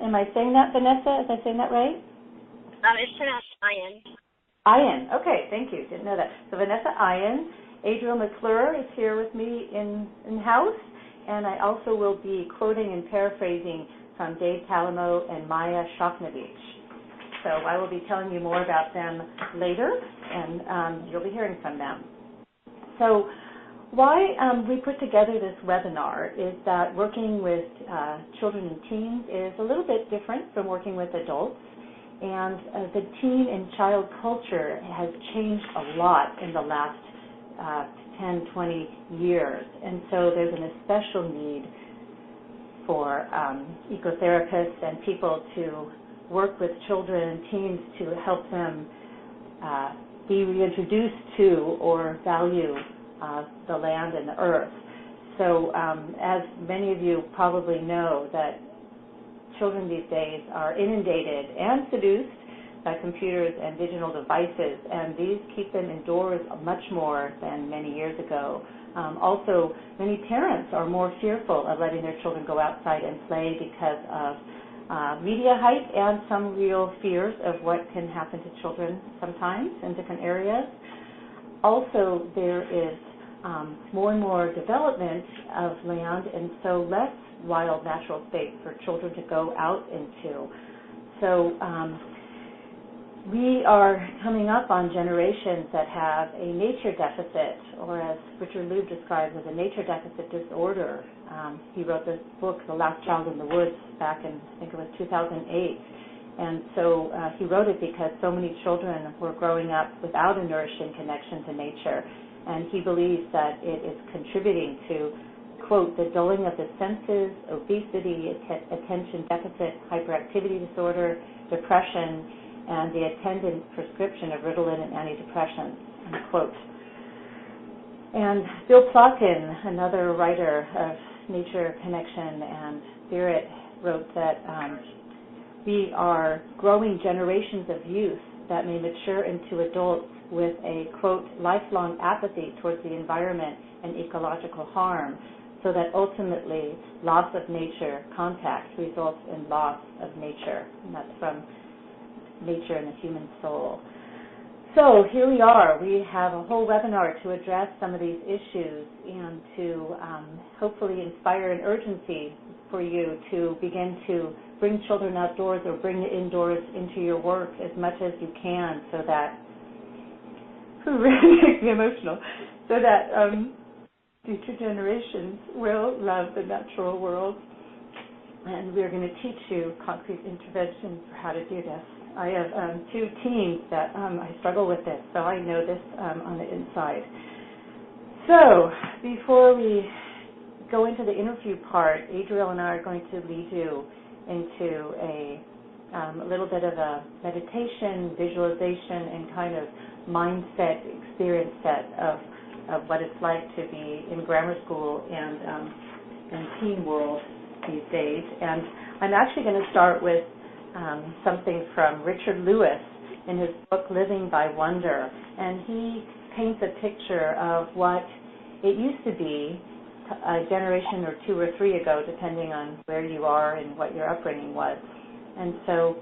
Am I saying that, Vanessa? Is I saying that right? It's pronounced Ian. Ian. Okay, thank you. Didn't know that. So Vanessa Ian. Adriel McClure is here with me in-house, and I also will be quoting and paraphrasing from Dave Talamo and Maya Shoknovich. So I will be telling you more about them later, and you'll be hearing from them. So why we put together this webinar is that working with children and teens is a little bit different from working with adults. And the teen and child culture has changed a lot in the last 10, 20 years. And so there's an especial need for ecotherapists and people to work with children and teens to help them be reintroduced to or value the land and the earth. So as many of you probably know, that children these days are inundated and seduced by computers and digital devices, and these keep them indoors much more than many years ago. Also, many parents are more fearful of letting their children go outside and play because of media hype and some real fears of what can happen to children sometimes in different areas. Also, there is more and more development of land, and so less wild natural space for children to go out into. So we are coming up on generations that have a nature deficit, or as Richard Louv describes as a nature deficit disorder. He wrote this book, The Last Child in the Woods, back in, I think it was 2008. And so he wrote it because so many children were growing up without a nourishing connection to nature. And he believes that it is contributing to, quote, the dulling of the senses, obesity, attention deficit, hyperactivity disorder, depression, and the attendant prescription of Ritalin and antidepressants, unquote. And Bill Plotkin, another writer of Nature Connection and Spirit, wrote that we are growing generations of youth that may mature into adults with a, quote, lifelong apathy towards the environment and ecological harm, so that ultimately loss of nature contact results in loss of nature. And that's from Nature and the Human Soul. So here we are. We have a whole webinar to address some of these issues and to hopefully inspire an urgency for you to begin to bring children outdoors or bring the indoors into your work as much as you can, so that, it really makes me emotional, so that future generations will love the natural world. And we're going to teach you concrete interventions for how to do this. I have two teens that I struggle with this, so I know this on the inside. So before we go into the interview part, Adriel and I are going to lead you into a little bit of a meditation, visualization, and kind of mindset, experience set of what it's like to be in grammar school and teen world these days. And I'm actually going to start with something from Richard Lewis in his book Living by Wonder, and he paints a picture of what it used to be a generation or two or three ago, depending on where you are and what your upbringing was. And so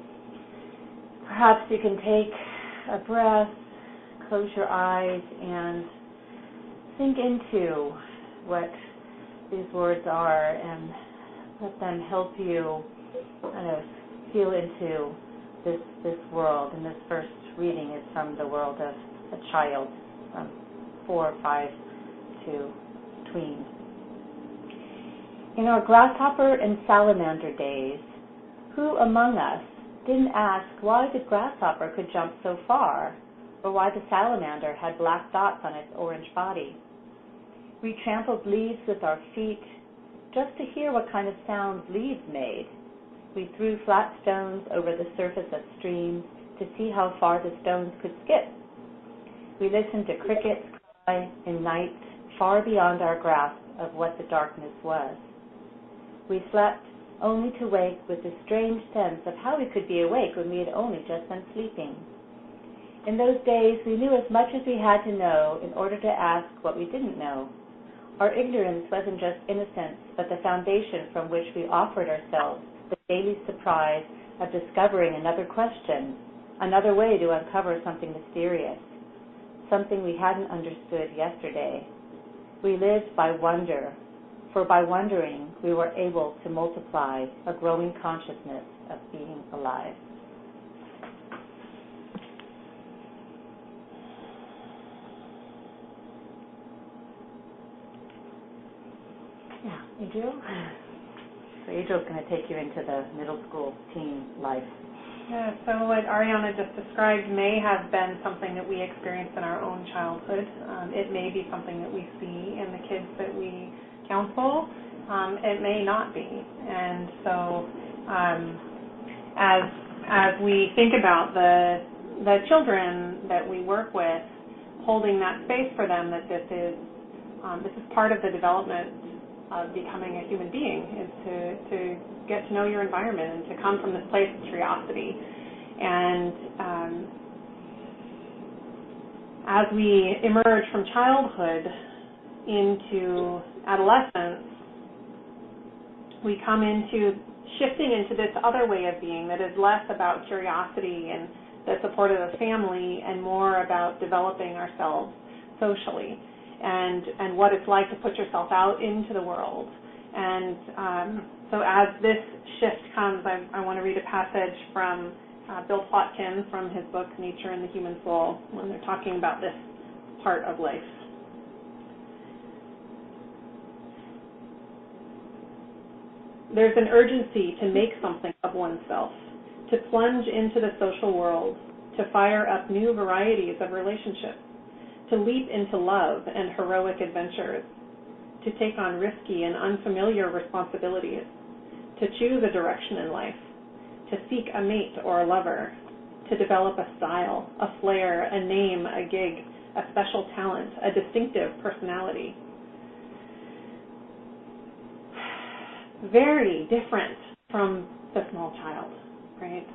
perhaps you can take a breath, close your eyes, and think into what these words are and let them help you kind of feel into this world. And this first reading is from the world of a child from 4 or 5 to tween. In our grasshopper and salamander days, who among us didn't ask why the grasshopper could jump so far, or why the salamander had black dots on its orange body? We trampled leaves with our feet just to hear what kind of sounds leaves made. We threw flat stones over the surface of streams to see how far the stones could skip. We listened to crickets cry in nights far beyond our grasp of what the darkness was. We slept only to wake with a strange sense of how we could be awake when we had only just been sleeping. In those days, we knew as much as we had to know in order to ask what we didn't know. Our ignorance wasn't just innocence, but the foundation from which we offered ourselves, the daily surprise of discovering another question, another way to uncover something mysterious, something we hadn't understood yesterday. We lived by wonder, for by wondering we were able to multiply a growing consciousness of being alive. Yeah, Adriel? So Adriel's going to take you into the middle school teen life. Yeah, so what Ariana just described may have been something that we experienced in our own childhood. It may be something that we see in the kids that we counsel. It may not be. And so as we think about the children that we work with, holding that space for them, that this is part of the development of becoming a human being, is to get to know your environment and to come from this place of curiosity. And as we emerge from childhood into adolescence, we come into shifting into this other way of being that is less about curiosity and the support of the family and more about developing ourselves socially and what it's like to put yourself out into the world. And so as this shift comes, I want to read a passage from Bill Plotkin from his book, Nature and the Human Soul, when they're talking about this part of life. There's an urgency to make something of oneself, to plunge into the social world, to fire up new varieties of relationships, to leap into love and heroic adventures, to take on risky and unfamiliar responsibilities, to choose a direction in life, to seek a mate or a lover, to develop a style, a flair, a name, a gig, a special talent, a distinctive personality. Very different from the small child, right?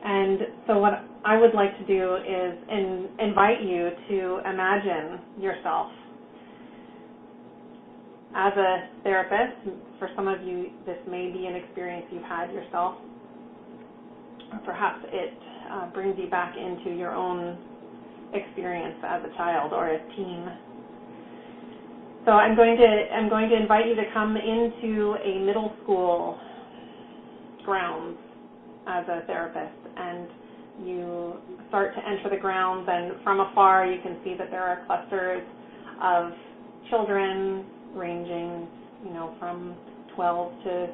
And so what I would like to do is invite you to imagine yourself as a therapist. For some of you, this may be an experience you've had yourself, or perhaps it brings you back into your own experience as a child or a teen. So I'm going to invite you to come into a middle school grounds as a therapist, and you start to enter the grounds, and from afar you can see that there are clusters of children ranging, from 12 to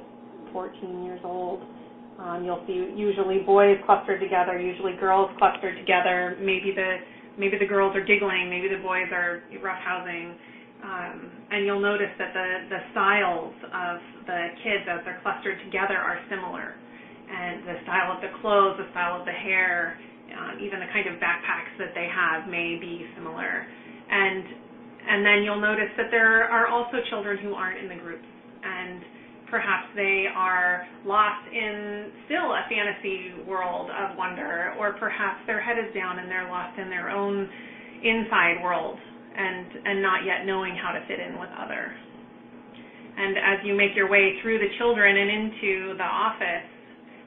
14 years old. You'll see usually boys clustered together, usually girls clustered together. Maybe the girls are giggling, maybe the boys are roughhousing. And you'll notice that the styles of the kids as they're clustered together are similar. And the style of the clothes, the style of the hair, even the kind of backpacks that they have may be similar. And then you'll notice that there are also children who aren't in the groups, and perhaps they are lost in still a fantasy world of wonder, or perhaps their head is down and they're lost in their own inside world and not yet knowing how to fit in with others. And as you make your way through the children and into the office,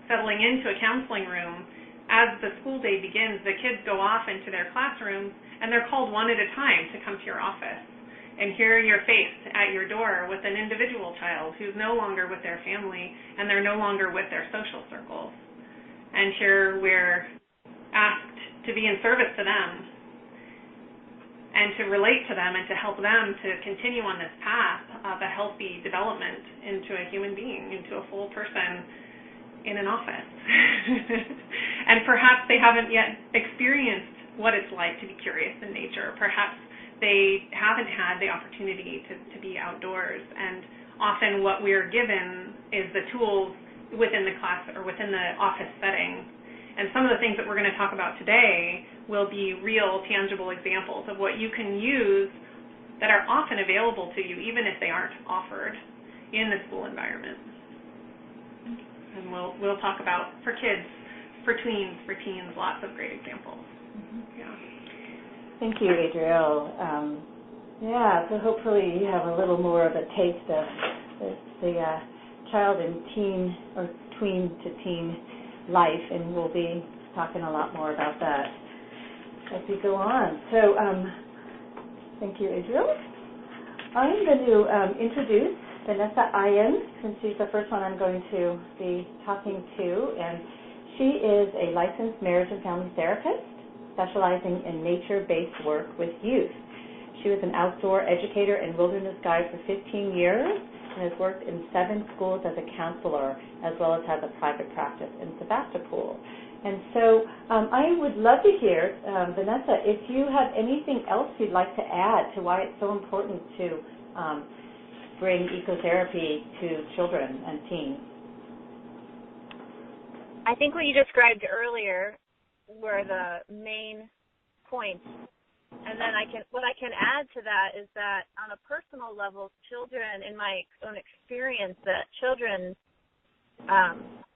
settling into a counseling room, as the school day begins, the kids go off into their classrooms, and they're called one at a time to come to your office. And here you're faced at your door with an individual child who's no longer with their family, and they're no longer with their social circles. And here we're asked to be in service to them and to relate to them and to help them to continue on this path of a healthy development into a human being, into a full person in an office. And perhaps they haven't yet experienced what it's like to be curious in nature. Perhaps they haven't had the opportunity to be outdoors. And often what we're given is the tools within the class or within the office setting. And some of the things that we're going to talk about today will be real, tangible examples of what you can use that are often available to you, even if they aren't offered in the school environment. And we'll talk about, for kids, for tweens, for teens, lots of great examples. Mm-hmm. Yeah. Thank you, Adriel. So hopefully you have a little more of a taste of the child and teen or tween to teen life, and we'll be talking a lot more about that as we go on. So thank you, Israel. I'm going to introduce Vanessa Ian, since she's the first one I'm going to be talking to, and she is a licensed marriage and family therapist specializing in nature-based work with youth. She was an outdoor educator and wilderness guide for 15 years and has worked in 7 schools as a counselor, as well as has a private practice in Sebastopol. And so I would love to hear, Vanessa, if you have anything else you'd like to add to why it's so important to bring ecotherapy to children and teens. I think what you described earlier were the main points. And then what I can add to that is that on a personal level, children, in my own experience, that children,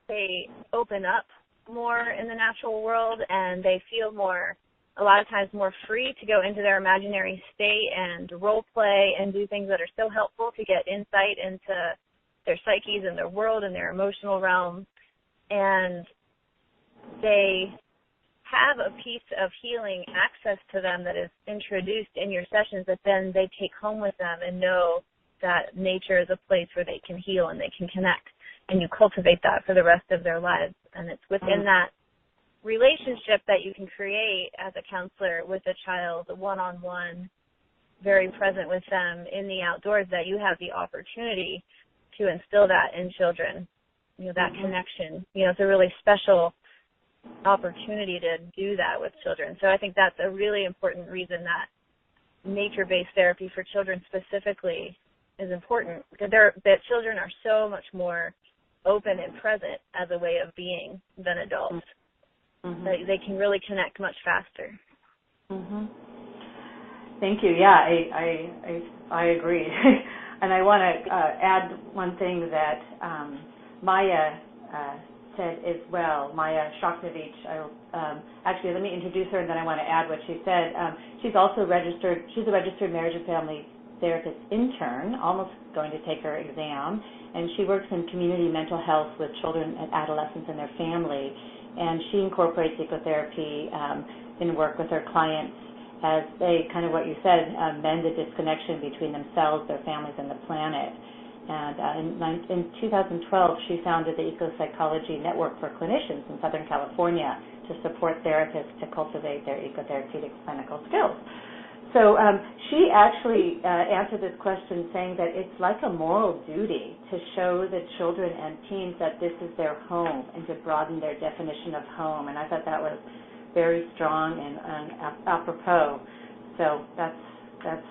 they open up more in the natural world, and they feel more, a lot of times more free to go into their imaginary state and role play and do things that are so helpful to get insight into their psyches and their world and their emotional realm. And they have a piece of healing access to them that is introduced in your sessions that then they take home with them and know that nature is a place where they can heal and they can connect. And you cultivate that for the rest of their lives. And it's within that relationship that you can create as a counselor with a child, one-on-one, very present with them in the outdoors, that you have the opportunity to instill that in children, that connection. It's a really special opportunity to do that with children. So I think that's a really important reason that nature-based therapy for children specifically is important, because that children are so much more open and present as a way of being than adults. They can really connect much faster. Thank you. Yeah, I agree. And I want to add one thing that Maya said as well. Maya Shoknovich. Actually, let me introduce her, and then I want to add what she said. She's also registered. She's a registered marriage and family therapist intern, almost going to take her exam, and she works in community mental health with children and adolescents and their family. And she incorporates ecotherapy in work with her clients as they, kind of what you said, mend the disconnection between themselves, their families, and the planet. And in 2012, she founded the Eco-Psychology Network for Clinicians in Southern California to support therapists to cultivate their ecotherapeutic clinical skills. So she actually answered this question saying that it's like a moral duty to show the children and teens that this is their home and to broaden their definition of home. And I thought that was very strong and apropos. So that's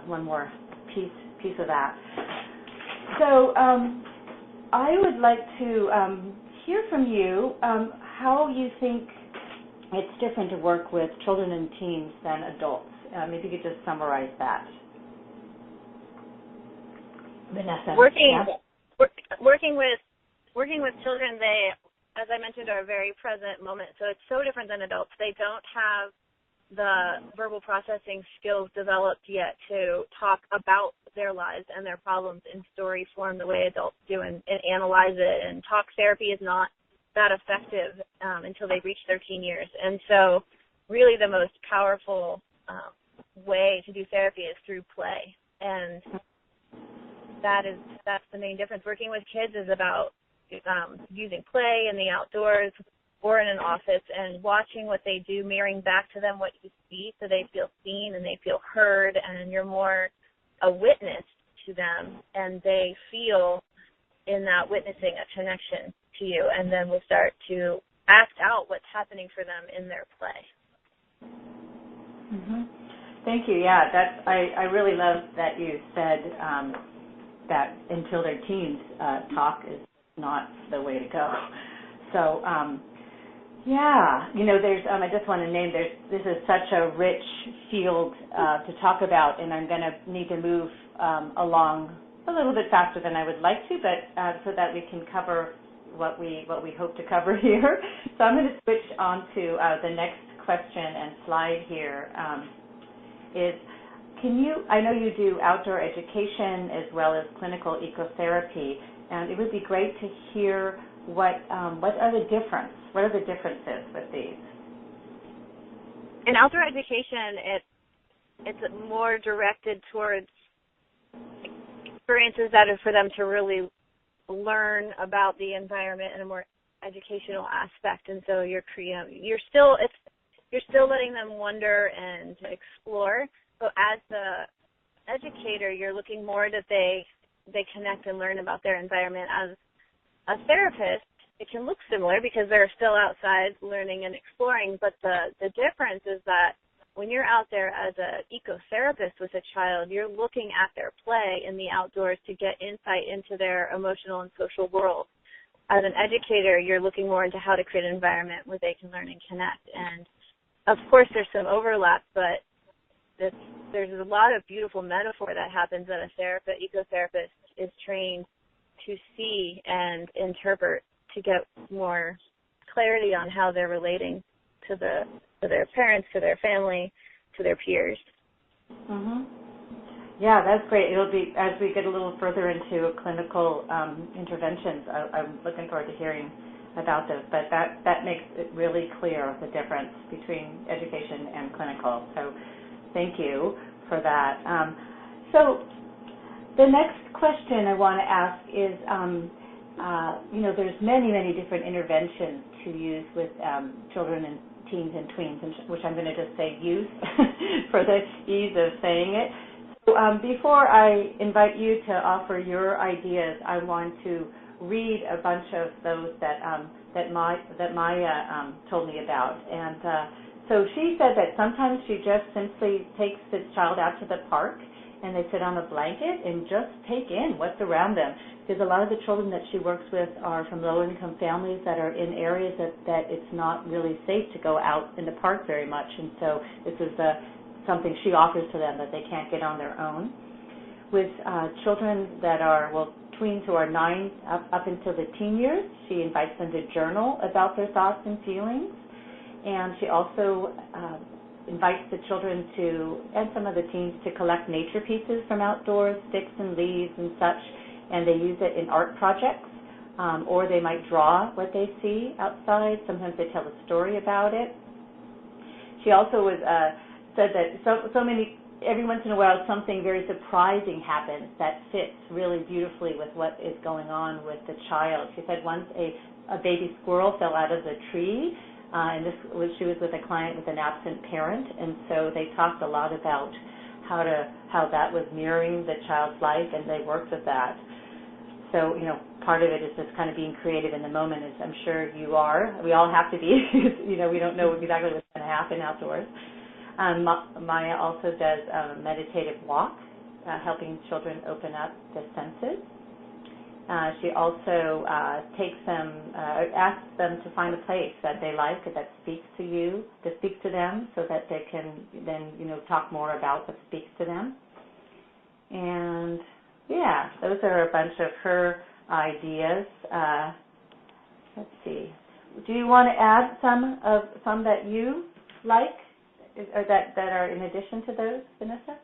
one more piece of that. So I would like to hear from you how you think it's different to work with children and teens than adults. Maybe you could just summarize that. Vanessa. Working with children, they, as I mentioned, are a very present moment. So it's so different than adults. They don't have the verbal processing skills developed yet to talk about their lives and their problems in story form the way adults do and analyze it. And talk therapy is not that effective until they reach their teen years. And so really the most powerful way to do therapy is through play. And that's the main difference. Working with kids is about using play in the outdoors or in an office and watching what they do, mirroring back to them what you see so they feel seen and they feel heard, and you're more a witness to them and they feel in that witnessing a connection to you, and then we'll start to act out what's happening for them in their play. Thank you. Yeah, I really love that you said that until they're teens, talk is not the way to go. So, there's. I just want to name. This is such a rich field to talk about, and I'm going to need to move along a little bit faster than I would like to, but so that we can cover what we hope to cover here. So I'm going to switch on to the next question and slide here. I know you do outdoor education as well as clinical ecotherapy, and it would be great to hear what are the differences with these? In outdoor education, it's more directed towards experiences that are for them to really learn about the environment in a more educational aspect, and so you're still letting them wonder and explore. But as the educator, you're looking more that they connect and learn about their environment. As a therapist, it can look similar because they're still outside learning and exploring, but the difference is that when you're out there as an ecotherapist with a child, you're looking at their play in the outdoors to get insight into their emotional and social world. As an educator, you're looking more into how to create an environment where they can learn and connect. And, of course, there's some overlap, but there's a lot of beautiful metaphor that happens that a ecotherapist is trained to see and interpret to get more clarity on how they're relating to their parents, to their family, to their peers. Mm-hmm. Yeah, that's great. It'll be, as we get a little further into clinical interventions, I'm looking forward to hearing about this, but that makes it really clear, the difference between education and clinical. So thank you for that. So the next question I want to ask is, there's many different interventions to use with children and teens and tweens, which I'm going to just say youth for the ease of saying it. So before I invite you to offer your ideas, I want to read a bunch of those that Maya told me about. And so she said that sometimes she just simply takes the child out to the park and they sit on a blanket and just take in what's around them. Because a lot of the children that she works with are from low-income families that are in areas that it's not really safe to go out in the park very much. And so this is something she offers to them that they can't get on their own. With children that are, tweens who are 9 up until the teen years, she invites them to journal about their thoughts and feelings. And she also invites the children and some of the teens to collect nature pieces from outdoors, sticks and leaves and such, and they use it in art projects, or they might draw what they see outside. Sometimes they tell a story about it. She also said that every once in a while something very surprising happens that fits really beautifully with what is going on with the child. She said once a baby squirrel fell out of the tree, and she was with a client with an absent parent, and so they talked a lot about how that was mirroring the child's life, and they worked with that. So, part of it is just kind of being creative in the moment, as I'm sure you are. We all have to be. We don't know exactly what's going to happen outdoors. Maya also does a meditative walk, helping children open up the senses. She also asks them to find a place that they like, that speaks to them, so that they can then, talk more about what speaks to them. And yeah, those are a bunch of her ideas. Let's see. Do you want to add some that you like, or that are in addition to those, Vanessa?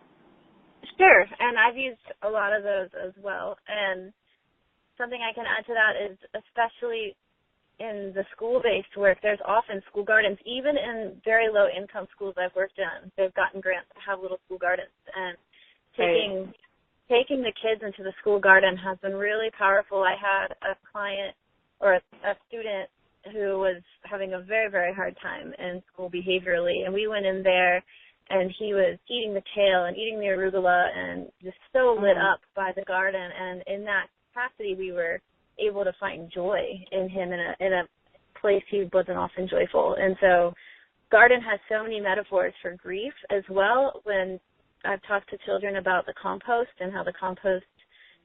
Sure, and I've used a lot of those as well. And something I can add to that is, especially in the school-based work, there's often school gardens. Even in very low-income schools I've worked in, they've gotten grants to have little school gardens. And taking the kids into the school garden has been really powerful. I had a client or a student who was having a very, very hard time in school behaviorally, and we went in there, and he was eating the kale and eating the arugula and just so lit up by the garden. And in that capacity, we were able to find joy in him in a place he wasn't often joyful. And so garden has so many metaphors for grief as well. When I've talked to children about the compost and how the compost,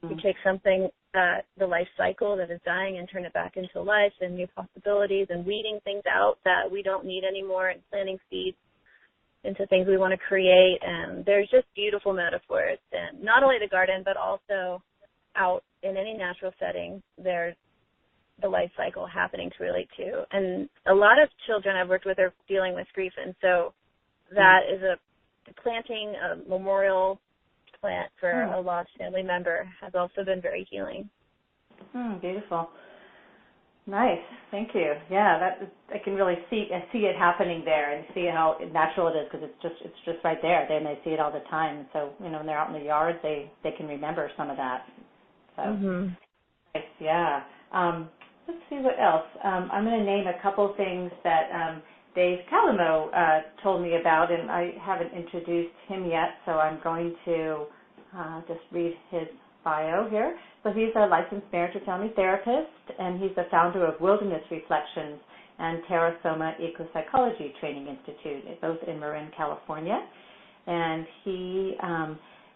you take something that the life cycle that is dying and turn it back into life and new possibilities, and weeding things out that we don't need anymore and planting seeds into things we want to create. And there's just beautiful metaphors. And not only the garden, but also out in any natural setting, there's the life cycle happening to relate to. And a lot of children I've worked with are dealing with grief, and so that is planting a memorial plant for a lost family member has also been very healing. Beautiful. Nice. Thank you. Yeah, I can really see it happening there and see how natural it is because it's just right there. They see it all the time. So when they're out in the yard, they can remember some of that. So nice. Yeah. Let's see what else. I'm going to name a couple things that Dave Calamo told me about, and I haven't introduced him yet, so I'm going to just read his bio here. So he's a licensed marriage and family therapist, and he's the founder of Wilderness Reflections and Terra Soma Ecopsychology Training Institute, both in Marin, California. And he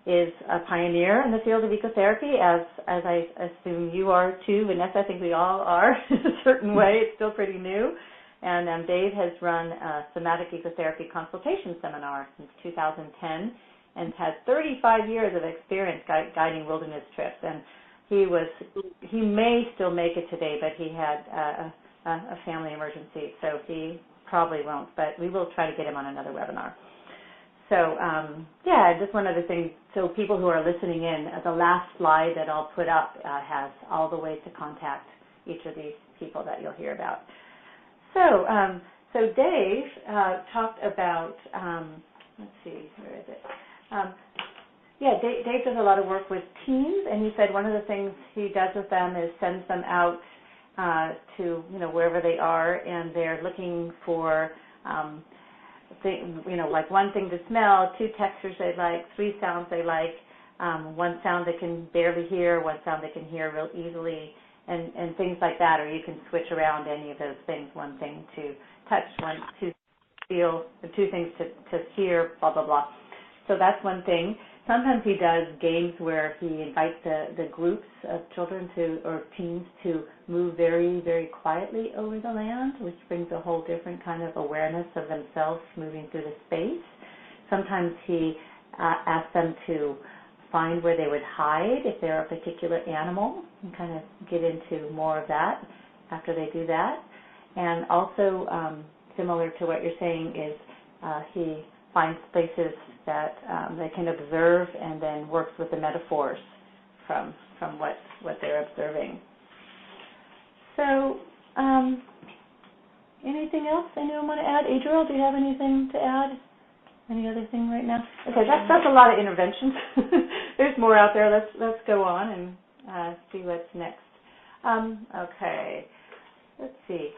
is a pioneer in the field of ecotherapy, as I assume you are too, Vanessa. I think we all are in a certain way. It's still pretty new. And Dave has run a somatic ecotherapy consultation seminar since 2010 and has 35 years of experience guiding wilderness trips. And he may still make it today, but he had a family emergency, so he probably won't, but we will try to get him on another webinar. So, just one other thing. So people who are listening in, the last slide that I'll put up has all the ways to contact each of these people that you'll hear about. So Dave talked about, let's see, where is it? Dave does a lot of work with teens, and he said one of the things he does with them is sends them out to wherever they are, and they're looking for like one thing to smell, 2 textures they like, 3 sounds they like, one sound they can barely hear, one sound they can hear real easily, and things like that. Or you can switch around any of those things, one thing to touch, one to feel, 2 things to hear, blah, blah, blah. So that's one thing. Sometimes he does games where he invites the groups of children or teens to move very, very quietly over the land, which brings a whole different kind of awareness of themselves moving through the space. Sometimes he asks them to find where they would hide if they're a particular animal and kind of get into more of that after they do that. And also, similar to what you're saying, is he finds places that they can observe and then works with the metaphors from what they're observing. So, anything else anyone want to add? Adriel, do you have anything to add? Any other thing right now? Okay, that's a lot of interventions. There's more out there. Let's go on and see what's next. Okay, let's see.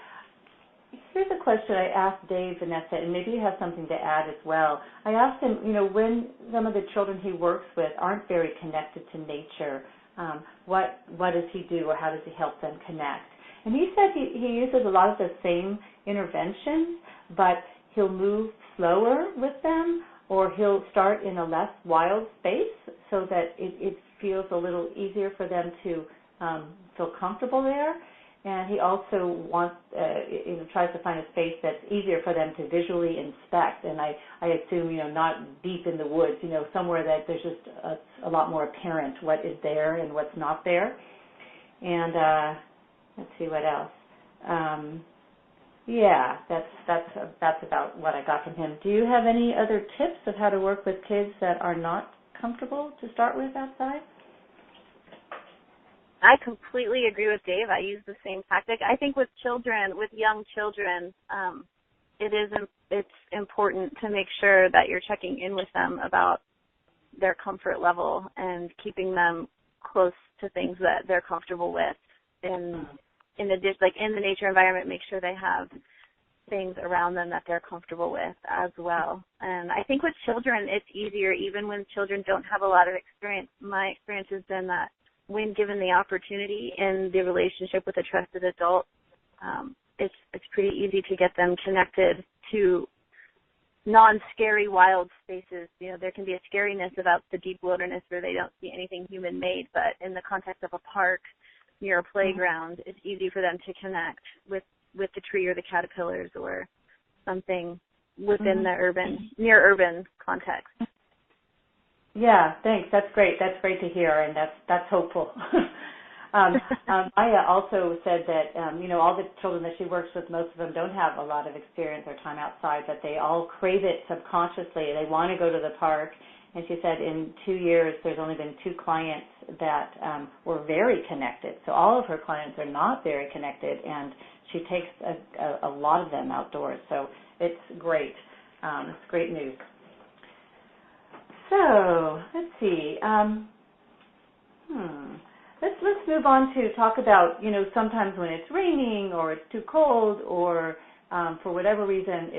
Here's a question I asked Dave, Vanessa, and maybe you have something to add as well. I asked him, when some of the children he works with aren't very connected to nature, what does he do, or how does he help them connect? And he said he uses a lot of the same interventions, but he'll move slower with them, or he'll start in a less wild space so that it feels a little easier for them to feel comfortable there. And he also tries to find a space that's easier for them to visually inspect. And I assume, not deep in the woods, somewhere that there's just a lot more apparent what is there and what's not there. And let's see what else. That's about what I got from him. Do you have any other tips of how to work with kids that are not comfortable to start with outside? I completely agree with Dave. I use the same tactic. I think with young children, it's important to make sure that you're checking in with them about their comfort level and keeping them close to things that they're comfortable with. In the nature environment, make sure they have things around them that they're comfortable with as well. And I think with children, it's easier even when children don't have a lot of experience. My experience has been that when given the opportunity in the relationship with a trusted adult, it's pretty easy to get them connected to non-scary wild spaces. There can be a scariness about the deep wilderness where they don't see anything human-made, but in the context of a park near a playground, it's easy for them to connect with the tree or the caterpillars or something within the near urban context. Yeah, thanks. That's great. That's great to hear, and that's hopeful. Maya also said that, all the children that she works with, most of them don't have a lot of experience or time outside, but they all crave it subconsciously. They want to go to the park, and she said in 2 years there's only been 2 clients that were very connected. So all of her clients are not very connected, and she takes a lot of them outdoors. So it's great. It's great news. So let's see. Let's move on to talk about, sometimes when it's raining or it's too cold or for whatever reason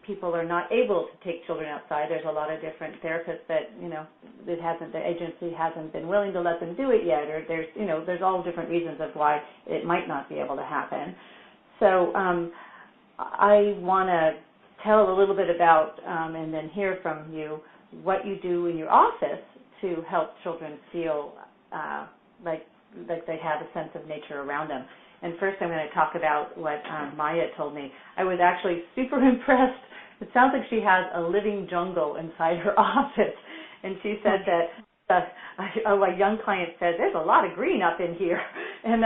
people are not able to take children outside. There's a lot of different therapists that, the agency hasn't been willing to let them do it yet, or there's all different reasons of why it might not be able to happen. So I want to tell a little bit about and then hear from you what you do in your office to help children feel like they have a sense of nature around them. And first I'm going to talk about what Maya told me. I was actually super impressed. It sounds like she has a living jungle inside her office. And she said that a young client said, there's a lot of green up in here. And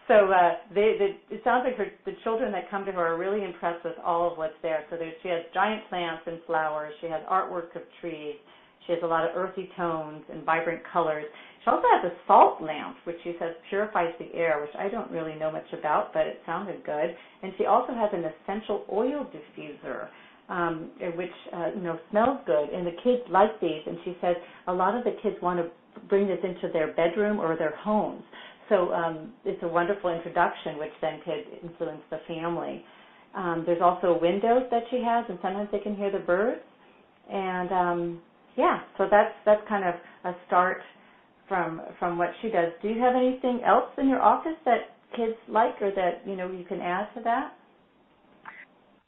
so it sounds like the children that come to her are really impressed with all of what's there. So she has giant plants and flowers. She has artwork of trees. She has a lot of earthy tones and vibrant colors. She also has a salt lamp, which she says purifies the air, which I don't really know much about, but it sounded good. And she also has an essential oil diffuser, which smells good. And the kids like these. And she says a lot of the kids want to bring this into their bedroom or their homes. So it's a wonderful introduction, which then could influence the family. There's also windows that she has, and sometimes they can hear the birds. And so that's kind of a start from what she does. Do you have anything else in your office that kids like, or that you can add to that?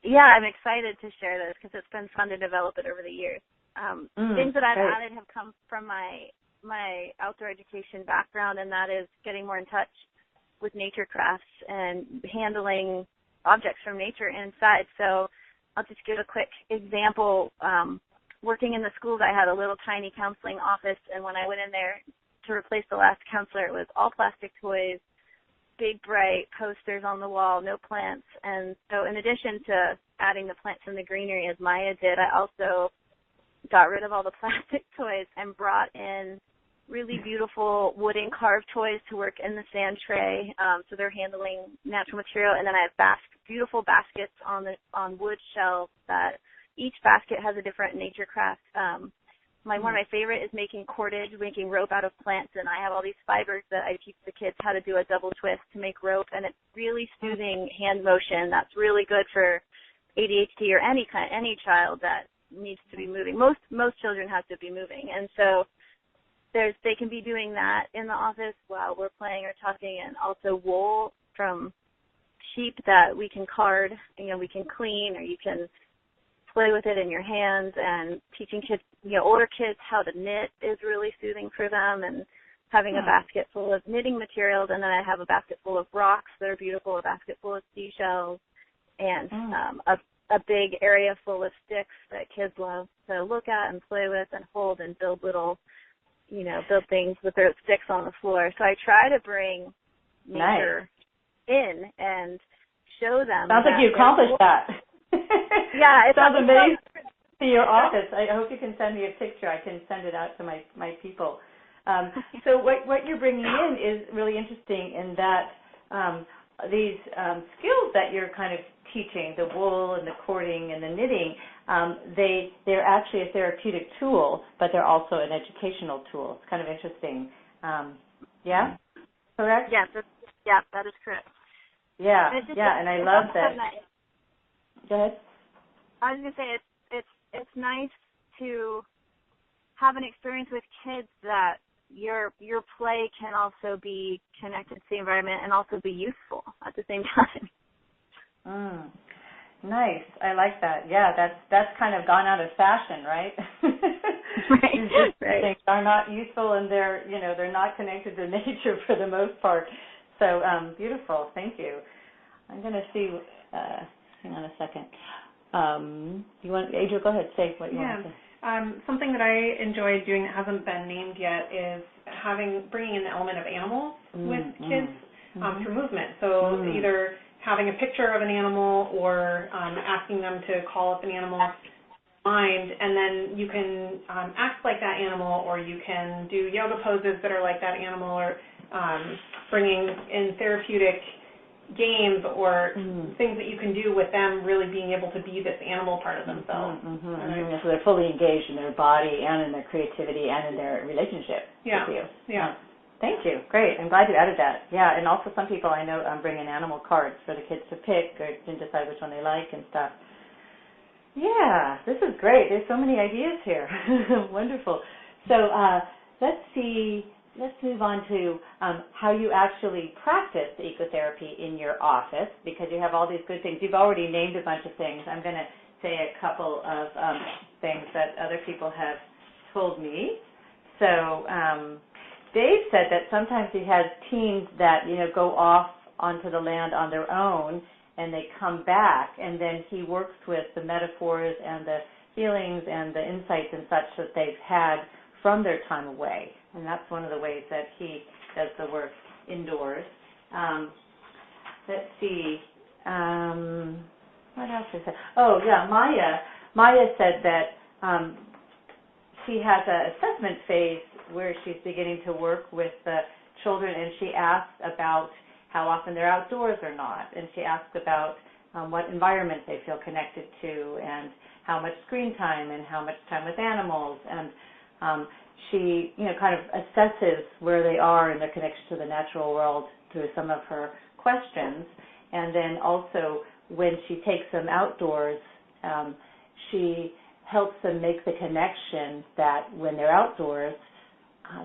Yeah, I'm excited to share this because it's been fun to develop it over the years. Things that I've added have come from my outdoor education background, and that is getting more in touch with nature crafts and handling objects from nature inside. So I'll just give a quick example. Working in the schools, I had a little tiny counseling office, and when I went in there to replace the last counselor, it was all plastic toys, big bright posters on the wall, no plants. And so in addition to adding the plants and the greenery as Maya did, I also got rid of all the plastic toys and brought in really beautiful wooden carved toys to work in the sand tray. So they're handling natural material. And then I have beautiful baskets on wood shelves that each basket has a different nature craft. One of my favorite is making cordage, making rope out of plants, and I have all these fibers that I teach the kids how to do a double twist to make rope, and it's really soothing hand motion. That's really good for ADHD or any child that needs to be moving. Most children have to be moving, and so they can be doing that in the office while we're playing or talking, and also wool from sheep that we can card, we can clean, or you can play with it in your hands. And teaching kids, older kids how to knit is really soothing for them, and having a basket full of knitting materials. And then I have a basket full of rocks that are beautiful, a basket full of seashells, and a big area full of sticks that kids love to look at and play with and hold and build little, build things with their sticks on the floor. So I try to bring nature in and show them. Sounds like you accomplished that. Yeah, it sounds amazing. To your office. I hope you can send me a picture. I can send it out to my people. So what you're bringing in is really interesting in that these skills that you're kind of teaching, the wool and the cording and the knitting, they're actually a therapeutic tool, but they're also an educational tool. It's kind of interesting. Yeah? Correct? Yes, that is correct. Yeah, and I love that. Go ahead. I was going to say it's nice to have an experience with kids that your play can also be connected to the environment and also be useful at the same time. Nice. I like that. Yeah, that's kind of gone out of fashion, right? Right. Things are not useful, and they're not connected to nature for the most part. So beautiful. Thank you. I'm going to see. Hang on a second. Adriel, go ahead. Say what you want to say. Something that I enjoy doing that hasn't been named yet is bringing in the element of animals with kids through movement. So either having a picture of an animal or asking them to call up an animal mind, and then you can act like that animal, or you can do yoga poses that are like that animal, or bringing in therapeutic games or things that you can do with them really being able to be this animal part of themselves. Right? So they're fully engaged in their body and in their creativity and in their relationship with you. Yeah. Thank you. Great. I'm glad you added that. Yeah, and also some people I know bring in animal cards for the kids to pick or to decide which one they like and stuff. Yeah, this is great. There's so many ideas here. Wonderful. So let's see. Let's move on to how you actually practice the ecotherapy in your office, because you have all these good things. You've already named a bunch of things. I'm going to say a couple of things that other people have told me. So Dave said that sometimes he has teens that, go off onto the land on their own, and they come back, and then he works with the metaphors and the feelings and the insights and such that they've had from their time away. And that's one of the ways that he does the work indoors. Let's see. What else is there? Oh, yeah, Maya said that she has an assessment phase where she's beginning to work with the children, and she asks about how often they're outdoors or not, and she asks about what environment they feel connected to, and how much screen time, and how much time with animals, and she, kind of assesses where they are in their connection to the natural world through some of her questions. And then also when she takes them outdoors, she helps them make the connection that when they're outdoors,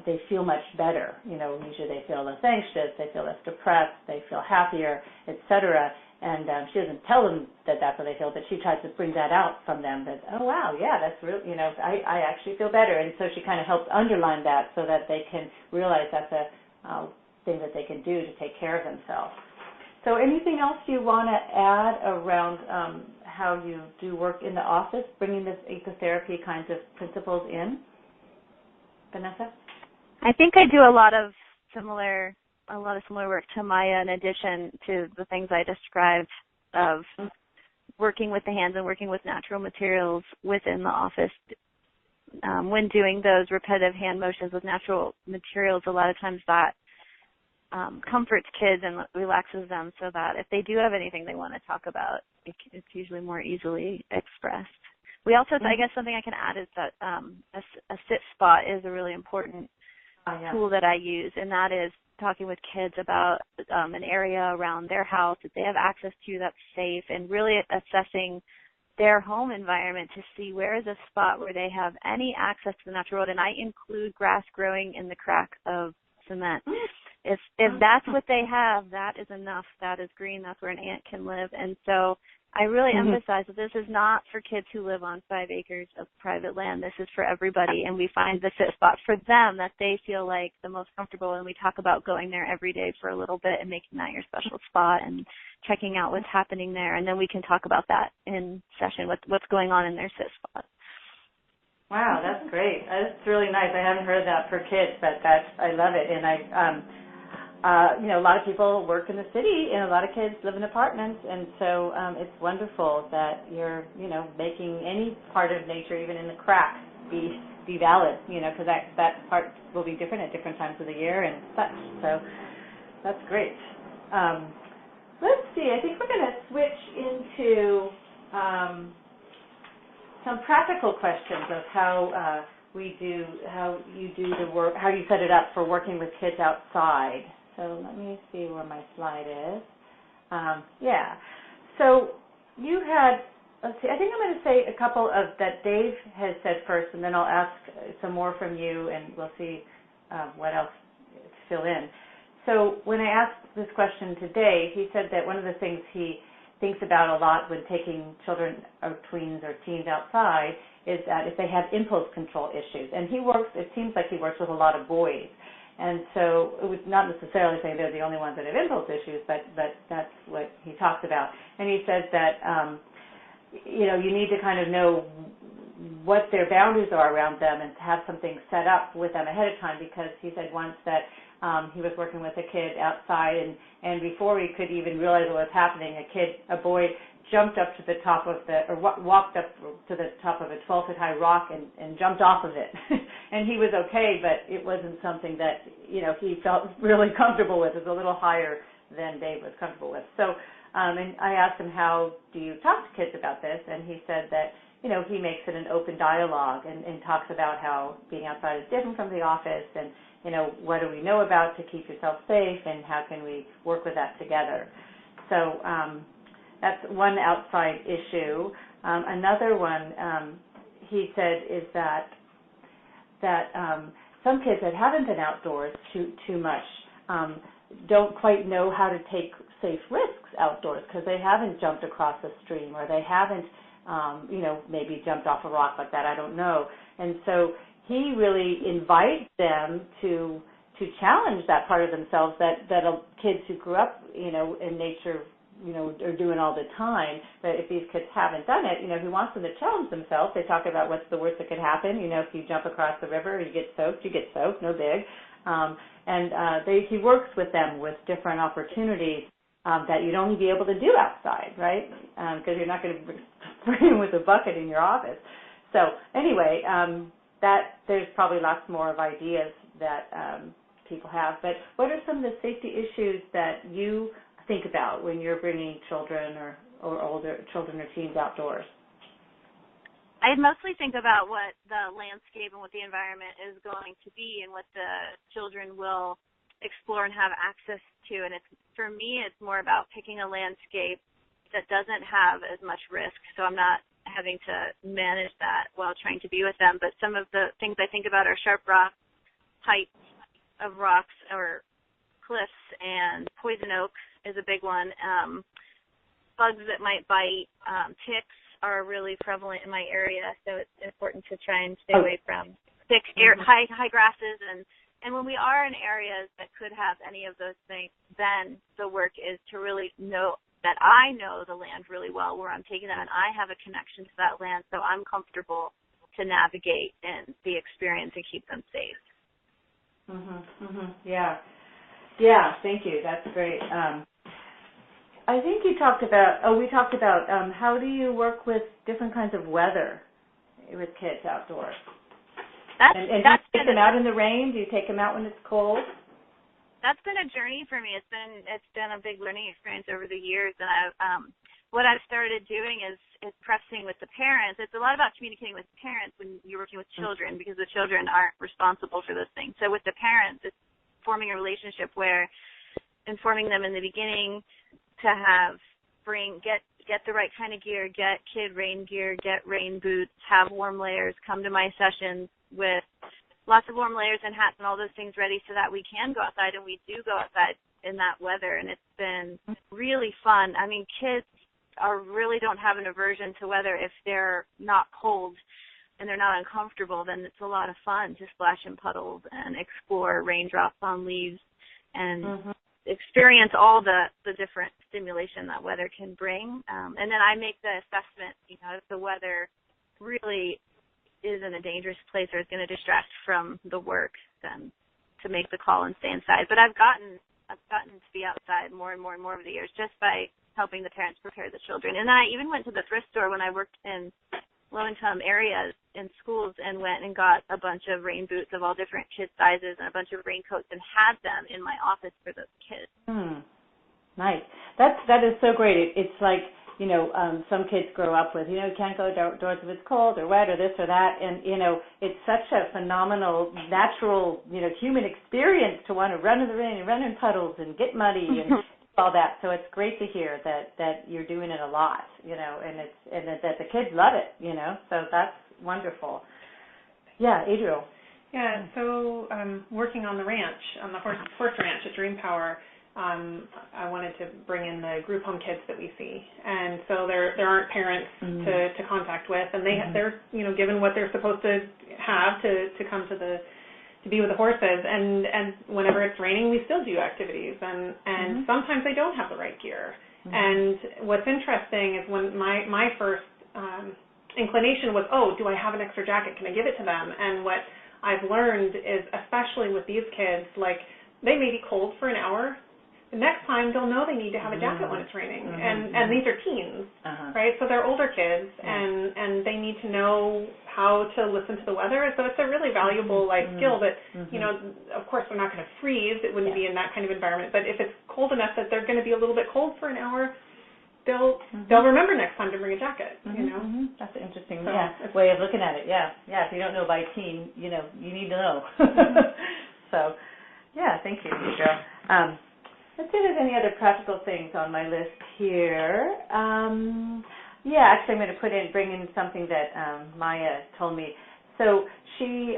they feel much better. Usually they feel less anxious, they feel less depressed, they feel happier, etc. And she doesn't tell them that that's what they feel, but she tries to bring that out from them, that, oh, wow, yeah, that's real, I actually feel better. And so she kind of helps underline that so that they can realize that's a thing that they can do to take care of themselves. So anything else you want to add around how you do work in the office, bringing this ecotherapy kinds of principles in? Vanessa? I think I do a lot of similar work to Maya, in addition to the things I described of working with the hands and working with natural materials within the office. When doing those repetitive hand motions with natural materials, a lot of times that comforts kids and relaxes them, so that if they do have anything they want to talk about, it's usually more easily expressed. We also, I guess something I can add is that a sit spot is a really important tool that I use, and that is talking with kids about an area around their house that they have access to that's safe, and really assessing their home environment to see where is a spot where they have any access to the natural world. And I include grass growing in the crack of cement. If that's what they have, that is enough. That is green. That's where an ant can live. And so I really emphasize that this is not for kids who live on 5 acres of private land. This is for everybody, and we find the sit spot for them that they feel like the most comfortable, and we talk about going there every day for a little bit and making that your special spot and checking out what's happening there, and then we can talk about that in session, what's going on in their sit spot. Wow, that's great. That's really nice. I haven't heard that for kids, but I love it. And a lot of people work in the city, and a lot of kids live in apartments, and so it's wonderful that you're, making any part of nature, even in the cracks, be valid, because that part will be different at different times of the year and such. So that's great. Let's see. I think we're going to switch into some practical questions of how you do the work, how you set it up for working with kids outside. So let me see where my slide is. So you had, let's see, I think I'm going to say a couple of that Dave has said first, and then I'll ask some more from you, and we'll see what else to fill in. So when I asked this question to Dave, he said that one of the things he thinks about a lot when taking children or tweens or teens outside is that if they have impulse control issues. And it seems like he works with a lot of boys. And so it was not necessarily saying they're the only ones that have impulse issues, but that's what he talks about. And he says that, you need to kind of know what their boundaries are around them and have something set up with them ahead of time, because he said once that he was working with a kid outside, and before he could even realize what was happening, a boy jumped up to the top of walked up to the top of a 12-foot high rock and jumped off of it. And he was okay, but it wasn't something that, he felt really comfortable with. It was a little higher than Dave was comfortable with. So, and I asked him, how do you talk to kids about this? And he said that, he makes it an open dialogue and talks about how being outside is different from the office and, what do we know about to keep yourself safe and how can we work with that together? So that's one outside issue. Another one, he said, is that some kids that haven't been outdoors too much don't quite know how to take safe risks outdoors because they haven't jumped across a stream or they haven't, maybe jumped off a rock like that. I don't know. And so he really invites them to challenge that part of themselves that kids who grew up, in nature, are doing all the time. But if these kids haven't done it, he wants them to challenge themselves. They talk about what's the worst that could happen. If you jump across the river, you get soaked, no big. He works with them with different opportunities that you'd only be able to do outside, right? Because you're not going to bring them with a bucket in your office. So anyway, there's probably lots more of ideas that people have. But what are some of the safety issues that you think about when you're bringing children or older children or teens outdoors? I mostly think about what the landscape and what the environment is going to be and what the children will explore and have access to. And for me, it's more about picking a landscape that doesn't have as much risk, so I'm not having to manage that while trying to be with them. But some of the things I think about are sharp rocks, heights of rocks or cliffs, and poison oak is a big one. Bugs that might bite, ticks are really prevalent in my area, so it's important to try and stay away from thick, high grasses. And when we are in areas that could have any of those things, then the work is to really know that I know the land really well where I'm taking them, and I have a connection to that land, so I'm comfortable to navigate and the experience and keep them safe. Yeah, thank you. That's great. I think we talked about how do you work with different kinds of weather with kids outdoors? And do you take them out in the rain? Do you take them out when it's cold? That's been a journey for me. It's been a big learning experience over the years, and what I've started doing is pressing with the parents. It's a lot about communicating with parents when you're working with children, because the children aren't responsible for those things. So with the parents, it's forming a relationship where informing them in the beginning to get the right kind of gear, get kid rain gear, get rain boots, have warm layers, come to my sessions with lots of warm layers and hats and all those things ready so that we can go outside, and we do go outside in that weather, and it's been really fun. I mean, kids really don't have an aversion to weather. If they're not cold and they're not uncomfortable, then it's a lot of fun to splash in puddles and explore raindrops on leaves and experience all the different stimulation that weather can bring. And then I make the assessment, if the weather really is in a dangerous place or is going to distract from the work, then to make the call and stay inside. But I've gotten to be outside more and more and more over the years just by helping the parents prepare the children. And then I even went to the thrift store when I worked in low-income areas in schools and went and got a bunch of rain boots of all different kid sizes and a bunch of raincoats and had them in my office for those kids. Nice. That is so great. It's like, some kids grow up with, you can't go outdoors if it's cold or wet or this or that. And, it's such a phenomenal, natural, human experience to want to run in the rain and run in puddles and get muddy and all that. So it's great to hear that you're doing it a lot, and that the kids love it, So that's wonderful. Yeah, Adriel. Yeah, so working on the ranch, on the horse ranch at Dream Power, I wanted to bring in the group home kids that we see, and so there aren't parents to contact with, and they're given what they're supposed to have to come to be with the horses, and whenever it's raining, we still do activities, and sometimes they don't have the right gear. And what's interesting is when my first inclination was, do I have an extra jacket? Can I give it to them? And what I've learned is, especially with these kids, like they may be cold for an hour. The next time they'll know they need to have a jacket when it's raining, and these are teens. right? So they're older kids, and they need to know how to listen to the weather. So it's a really valuable life skill that, you know, of course they're not going to freeze. It wouldn't be in that kind of environment. But if it's cold enough that they're going to be a little bit cold for an hour, they'll remember next time to bring a jacket, you know. That's an interesting way of looking at it. If you don't know by teen, you know, you need to know. So, thank you, Deidre. Let's see if there's any other practical things on my list here. Actually, I'm going to bring in something that Maya told me. So she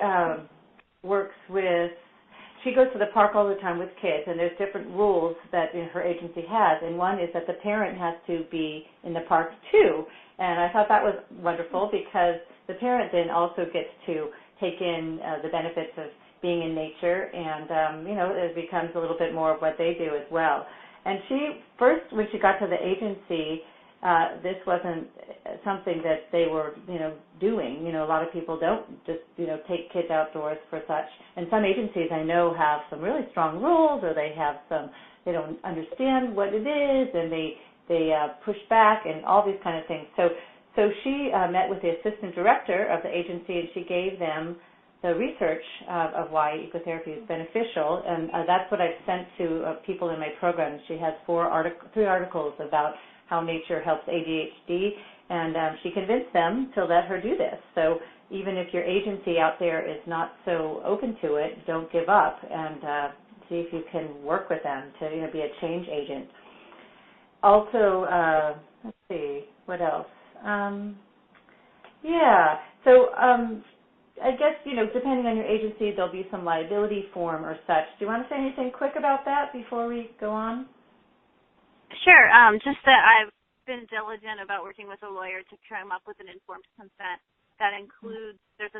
she goes to the park all the time with kids, and there's different rules that her agency has, and one is that the parent has to be in the park too. And I thought that was wonderful because the parent then also gets to take in the benefits of being in nature, and it becomes a little bit more of what they do as well. And she first, when she got to the agency, this wasn't something that they were doing. A lot of people don't just take kids outdoors for such. And some agencies I know have some really strong rules, or they don't understand what it is, and they push back and all these kind of things. So she met with the assistant director of the agency, and she gave them the research of why ecotherapy is beneficial, and that's what I've sent to people in my program. She has 3 articles about how nature helps ADHD, and she convinced them to let her do this. So even if your agency out there is not so open to it, don't give up, and see if you can work with them to be a change agent. Also, let's see, what else? I guess, depending on your agency, there'll be some liability form or such. Do you want to say anything quick about that before we go on? Sure. Just that I've been diligent about working with a lawyer to come up with an informed consent that includes, there's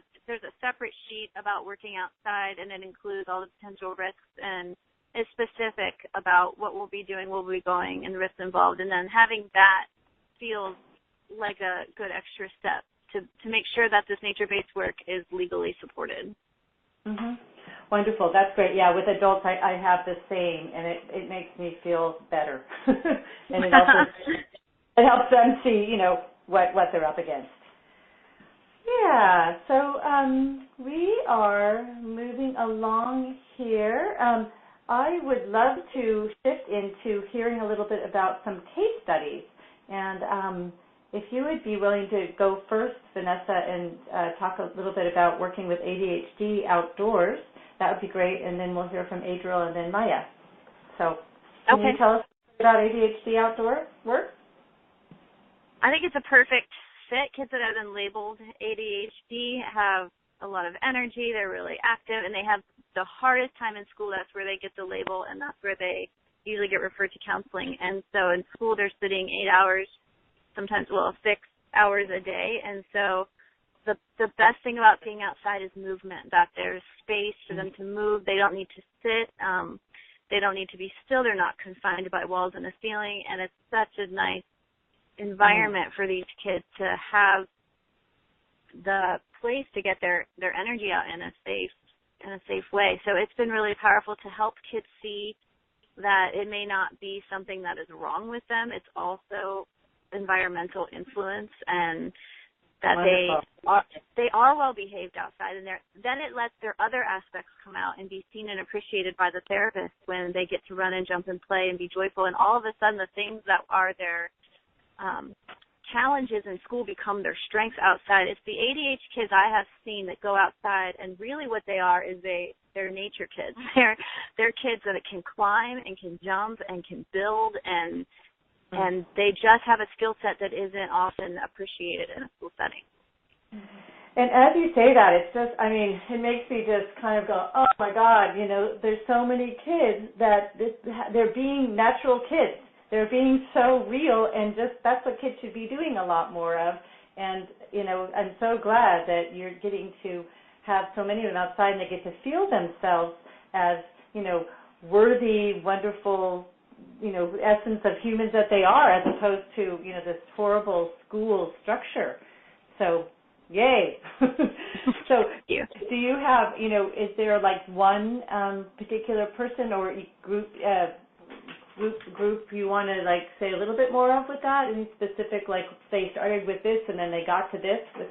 a separate sheet about working outside, and it includes all the potential risks and is specific about what we'll be doing, where we'll be going, and the risks involved. And then having that feels like a good extra step to make sure that this nature-based work is legally supported. Wonderful. That's great. Yeah, with adults, I have the same, and it makes me feel better. And it also it helps them see, what they're up against. Yeah, so we are moving along here. I would love to shift into hearing a little bit about some case studies. And if you would be willing to go first, Vanessa, and talk a little bit about working with ADHD outdoors, that would be great. And then we'll hear from Adriel and then Maya. So can you tell us about ADHD outdoor work? I think it's a perfect fit. Kids that have been labeled ADHD have a lot of energy. They're really active, and they have the hardest time in school. That's where they get the label, and that's where they usually get referred to counseling. And so in school, they're sitting 8 hours, sometimes 6 hours a day. And so the best thing about being outside is movement, that there's space for them to move. They don't need to sit. They don't need to be still. They're not confined by walls and a ceiling. And it's such a nice environment for these kids to have the place to get their energy out in a safe way. So it's been really powerful to help kids see that it may not be something that is wrong with them. It's also environmental influence, and that they are well behaved outside, and then it lets their other aspects come out and be seen and appreciated by the therapist when they get to run and jump and play and be joyful, and all of a sudden the things that are their challenges in school become their strengths outside. It's the ADHD kids I have seen that go outside, and really what they are is they're nature kids. They're kids that can climb and can jump and can build, and they just have a skill set that isn't often appreciated in a school setting. And as you say that, it's just, it makes me just kind of go, oh my God, there's so many kids that they're being natural kids. They're being so real, and just that's what kids should be doing a lot more of. And, I'm so glad that you're getting to have so many of them outside, and they get to feel themselves as, worthy, wonderful, essence of humans that they are, as opposed to, this horrible school structure. So, yay. So, do you have, is there like one particular person or group group you want to like say a little bit more of with that? Any specific, like they started with this and then they got to this, with,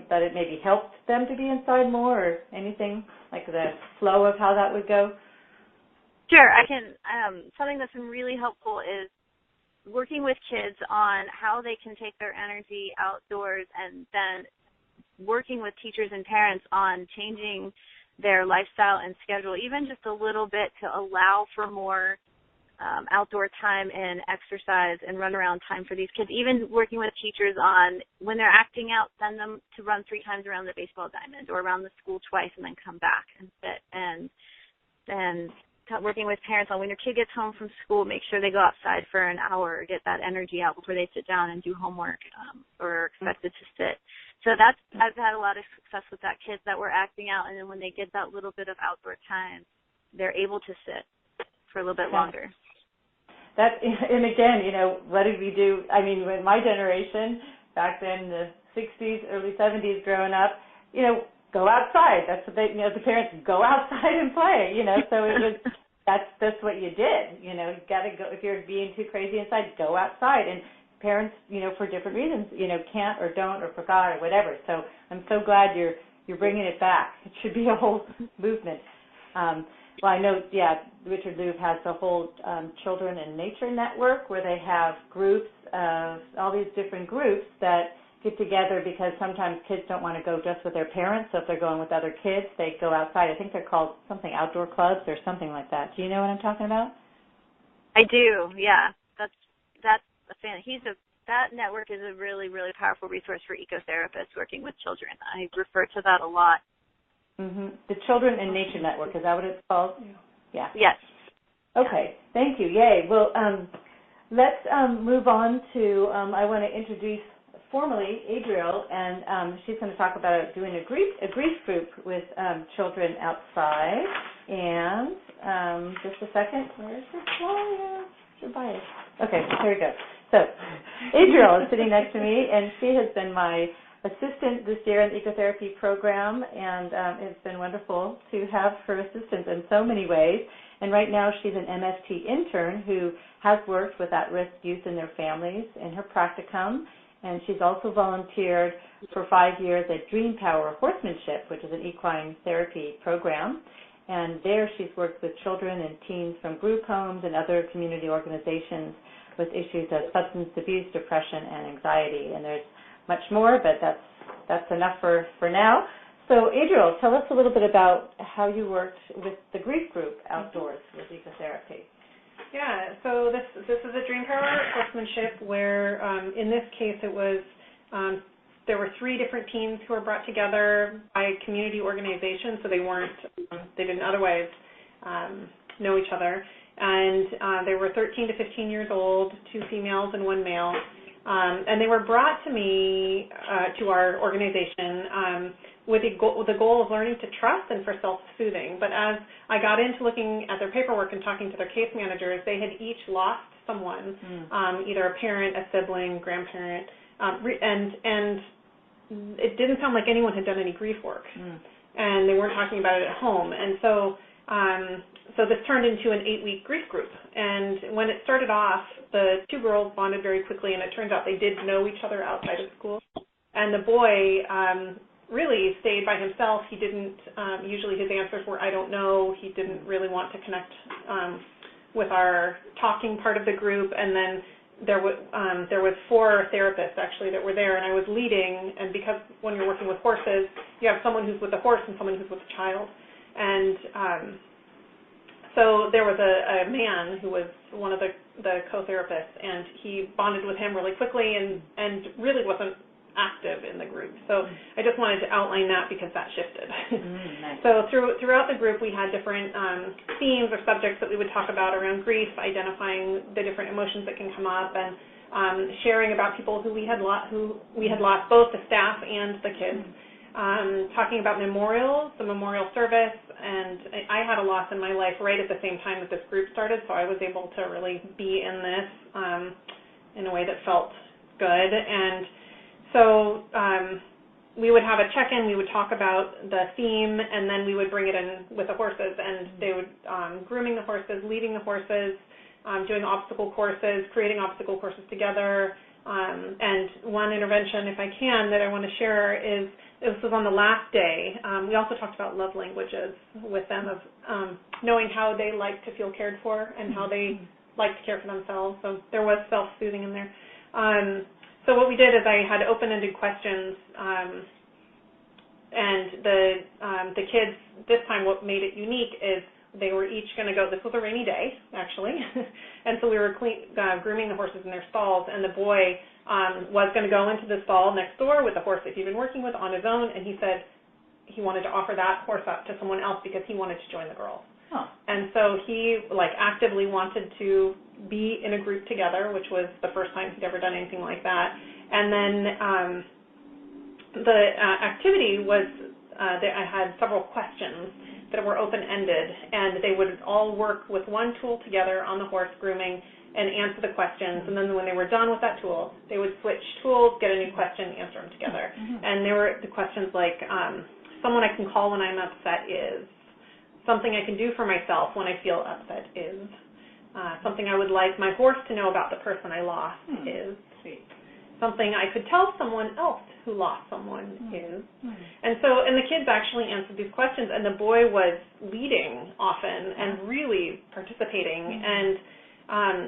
that it maybe helped them to be inside more, or anything like the flow of how that would go? Sure, I can. Something that's been really helpful is working with kids on how they can take their energy outdoors, and then working with teachers and parents on changing their lifestyle and schedule, even just a little bit, to allow for more outdoor time and exercise and run around time for these kids. Even working with teachers on when they're acting out, send them to run 3 times around the baseball diamond or around the school twice and then come back and sit. And working with parents on when your kid gets home from school, make sure they go outside for an hour, get that energy out before they sit down and do homework or are expected to sit. So I've had a lot of success with that, kids that were acting out, and then when they get that little bit of outdoor time, they're able to sit for a little bit longer. And again, what did we do? I mean, when my generation, back then, the 60s, early 70s, growing up, go outside. That's what the parents go outside and play, so it was, that's what you did. You got to go, if you're being too crazy inside, go outside. And parents, for different reasons, can't or don't or forgot or whatever. So I'm so glad you're bringing it back. It should be a whole movement. Well, I know, Richard Louv has the whole Children in Nature Network, where they have groups of all these different groups that get together because sometimes kids don't want to go just with their parents. So if they're going with other kids, they go outside. I think they're called something outdoor clubs or something like that. Do you know what I'm talking about? I do, yeah. That's a fan. That network is a really, really powerful resource for ecotherapists working with children. I refer to that a lot. Mm-hmm. The Children in Nature Network, is that what it's called? Yeah. Yes. Okay, thank you. Yay. Well, let's move on to, I want to introduce formally Adriel, and she's going to talk about doing a grief group with children outside. And just a second, where's your flyer? Your bio. Okay, here we go. So Adriel is sitting next to me, and she has been my assistant this year in the Ecotherapy program, and it's been wonderful to have her assistance in so many ways. And right now she's an MST intern who has worked with at-risk youth and their families in her practicum, and she's also volunteered for 5 years at Dream Power Horsemanship, which is an equine therapy program. And there she's worked with children and teens from group homes and other community organizations with issues of substance abuse, depression, and anxiety. And there's much more, but that's enough for now. So Adriel, tell us a little bit about how you worked with the grief group outdoors with Ecotherapy. Yeah, so this is a Dream Power Horsemanship where in this case it was there were 3 different teams who were brought together by community organizations, so they didn't otherwise know each other, and they were 13 to 15 years old, 2 females and 1 male. And they were brought to me, to our organization, with the goal of learning to trust and for self-soothing. But as I got into looking at their paperwork and talking to their case managers, they had each lost someone, either a parent, a sibling, grandparent, and it didn't sound like anyone had done any grief work. And they weren't talking about it at home. And so this turned into an 8-week grief group. And when it started off, the 2 girls bonded very quickly, and it turns out they did know each other outside of school. And the boy really stayed by himself. He didn't, usually his answers were, I don't know. He didn't really want to connect with our talking part of the group. And then there was 4 therapists, actually, that were there, and I was leading. And because when you're working with horses, you have someone who's with a horse and someone who's with a child. And so there was a man who was one of the co-therapists, and he bonded with him really quickly and really wasn't active in the group. So I just wanted to outline that because that shifted. Nice. So throughout the group, we had different themes or subjects that we would talk about around grief, identifying the different emotions that can come up, and sharing about people who we had lost, both the staff and the kids. Talking about memorials, the memorial service, and I had a loss in my life right at the same time that this group started, so I was able to really be in this in a way that felt good. And so we would have a check-in, we would talk about the theme, and then we would bring it in with the horses, and they would grooming the horses, leading the horses, doing obstacle courses, creating obstacle courses together. And one intervention, if I can, that I want to share is, this was on the last day. We also talked about love languages with them, of knowing how they like to feel cared for and how they like to care for themselves. So there was self-soothing in there. So what we did is I had open-ended questions, and the kids this time, what made it unique is they were each going to go. This was a rainy day, actually, and so we were grooming the horses in their stalls, and the boy was going to go into the stall next door with the horse that he'd been working with on his own, and he said he wanted to offer that horse up to someone else because he wanted to join the girls. Huh. And so he actively wanted to be in a group together, which was the first time he'd ever done anything like that. And then the activity was that I had several questions that were open-ended, and they would all work with one tool together on the horse grooming and answer the questions. And then when they were done with that tool, they would switch tools, get a new question, answer them together. And there were the questions like, someone I can call when I'm upset is, something I can do for myself when I feel upset is, something I would like my horse to know about the person I lost is, Sweet. something I could tell someone else who lost someone is. And the kids actually answered these questions, and the boy was leading often and really participating. And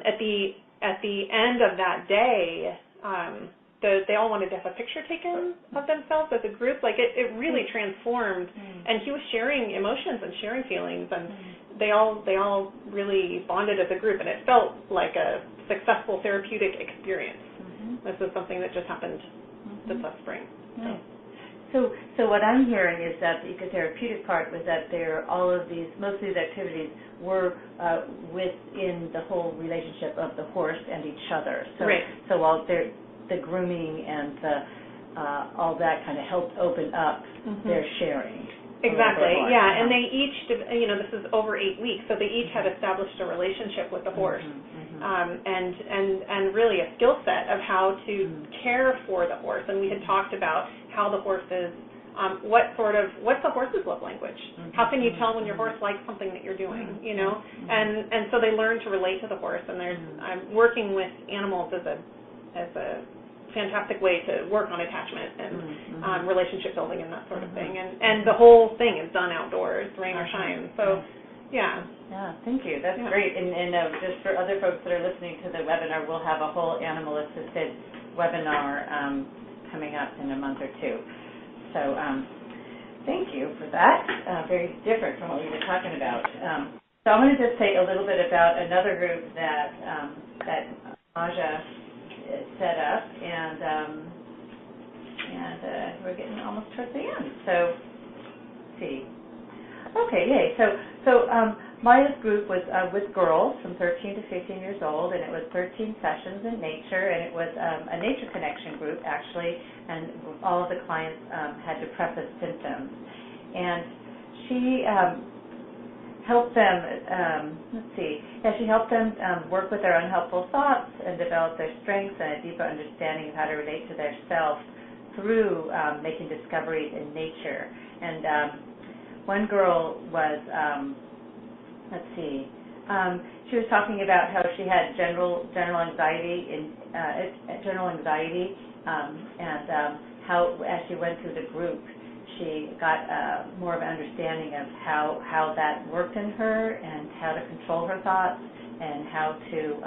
at the end of that day, they all wanted to have a picture taken of themselves as a group. It really transformed, and he was sharing emotions and sharing feelings, and they all really bonded as a group, and it felt like a successful therapeutic experience. This is something that just happened this last spring. Nice. So what I'm hearing is that the ecotherapeutic part was that most of these activities were within the whole relationship of the horse and each other. So, right. So all the grooming and all that kind of helped open up their sharing. Exactly, yeah, and they each, this is over 8 weeks, so they each had established a relationship with the horse, and really a skill set of how to care for the horse. And we had talked about how the horse is, what's the horse's love language? How can you tell when your horse likes something that you're doing, And so they learn to relate to the horse, and I'm working with animals as a fantastic way to work on attachment and relationship building and that sort of thing. And the whole thing is done outdoors, rain or shine. So, yeah. Yeah, thank you. That's great. And just for other folks that are listening to the webinar, we'll have a whole animal-assisted webinar coming up in a month or two. So thank you for that. Very different from what we were talking about. So I'm going to just say a little bit about another group that Maja set up, and we're getting almost towards the end. So, let's see. Okay, yay. So Maya's group was with girls from 13 to 15 years old, and it was 13 sessions in nature, and it was a nature connection group, actually, and all of the clients had depressive symptoms. And she helped them, she helped them work with their unhelpful thoughts and develop their strengths and a deeper understanding of how to relate to their self through making discoveries in nature. And one girl was, she was talking about how she had general anxiety, and how as she went through the group, she got more of an understanding of how that worked in her and how to control her thoughts and how to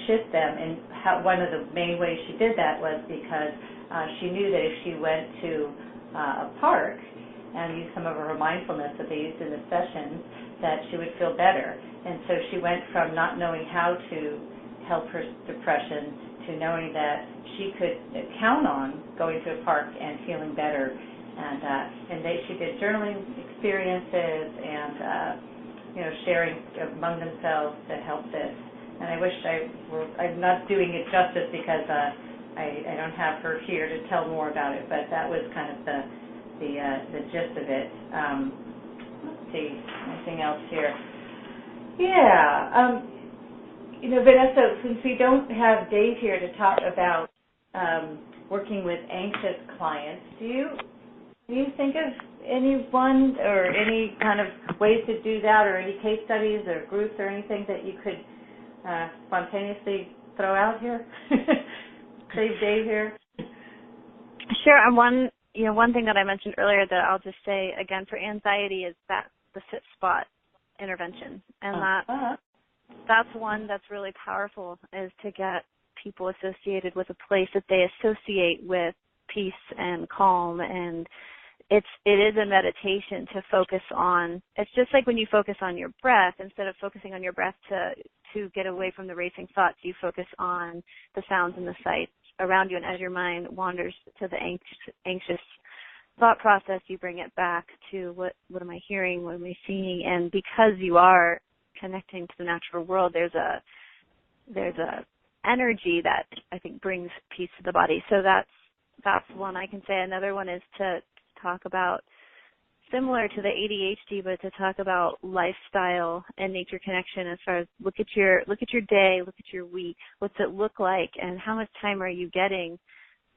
shift them. And one of the main ways she did that was because she knew that if she went to a park and used some of her mindfulness that they used in the sessions, that she would feel better. And so she went from not knowing how to help her depression to knowing that she could count on going to a park and feeling better. And she did journaling experiences and sharing among themselves to help this. And I wish I'm not doing it justice because I don't have her here to tell more about it, but that was kind of the gist of it. Let's see, anything else here? Yeah, Vanessa, since we don't have Dave here to talk about working with anxious clients, do you think of anyone or any kind of ways to do that, or any case studies or groups or anything that you could spontaneously throw out here? Save Dave here. Sure. And one thing that I mentioned earlier that I'll just say again for anxiety is that the sit spot intervention, and that's one that's really powerful, is to get people associated with a place that they associate with peace and calm. And it is a meditation to focus on. It's just like when you focus on your breath, instead of focusing on your breath to get away from the racing thoughts, you focus on the sounds and the sights around you, and as your mind wanders to the anxious thought process, you bring it back to what am I hearing, what am I seeing? And because you are connecting to the natural world, there's a energy that I think brings peace to the body. So that's one I can say. Another one is to talk about, similar to the ADHD, but to talk about lifestyle and nature connection, as far as look at your day, look at your week, what's it look like, and how much time are you getting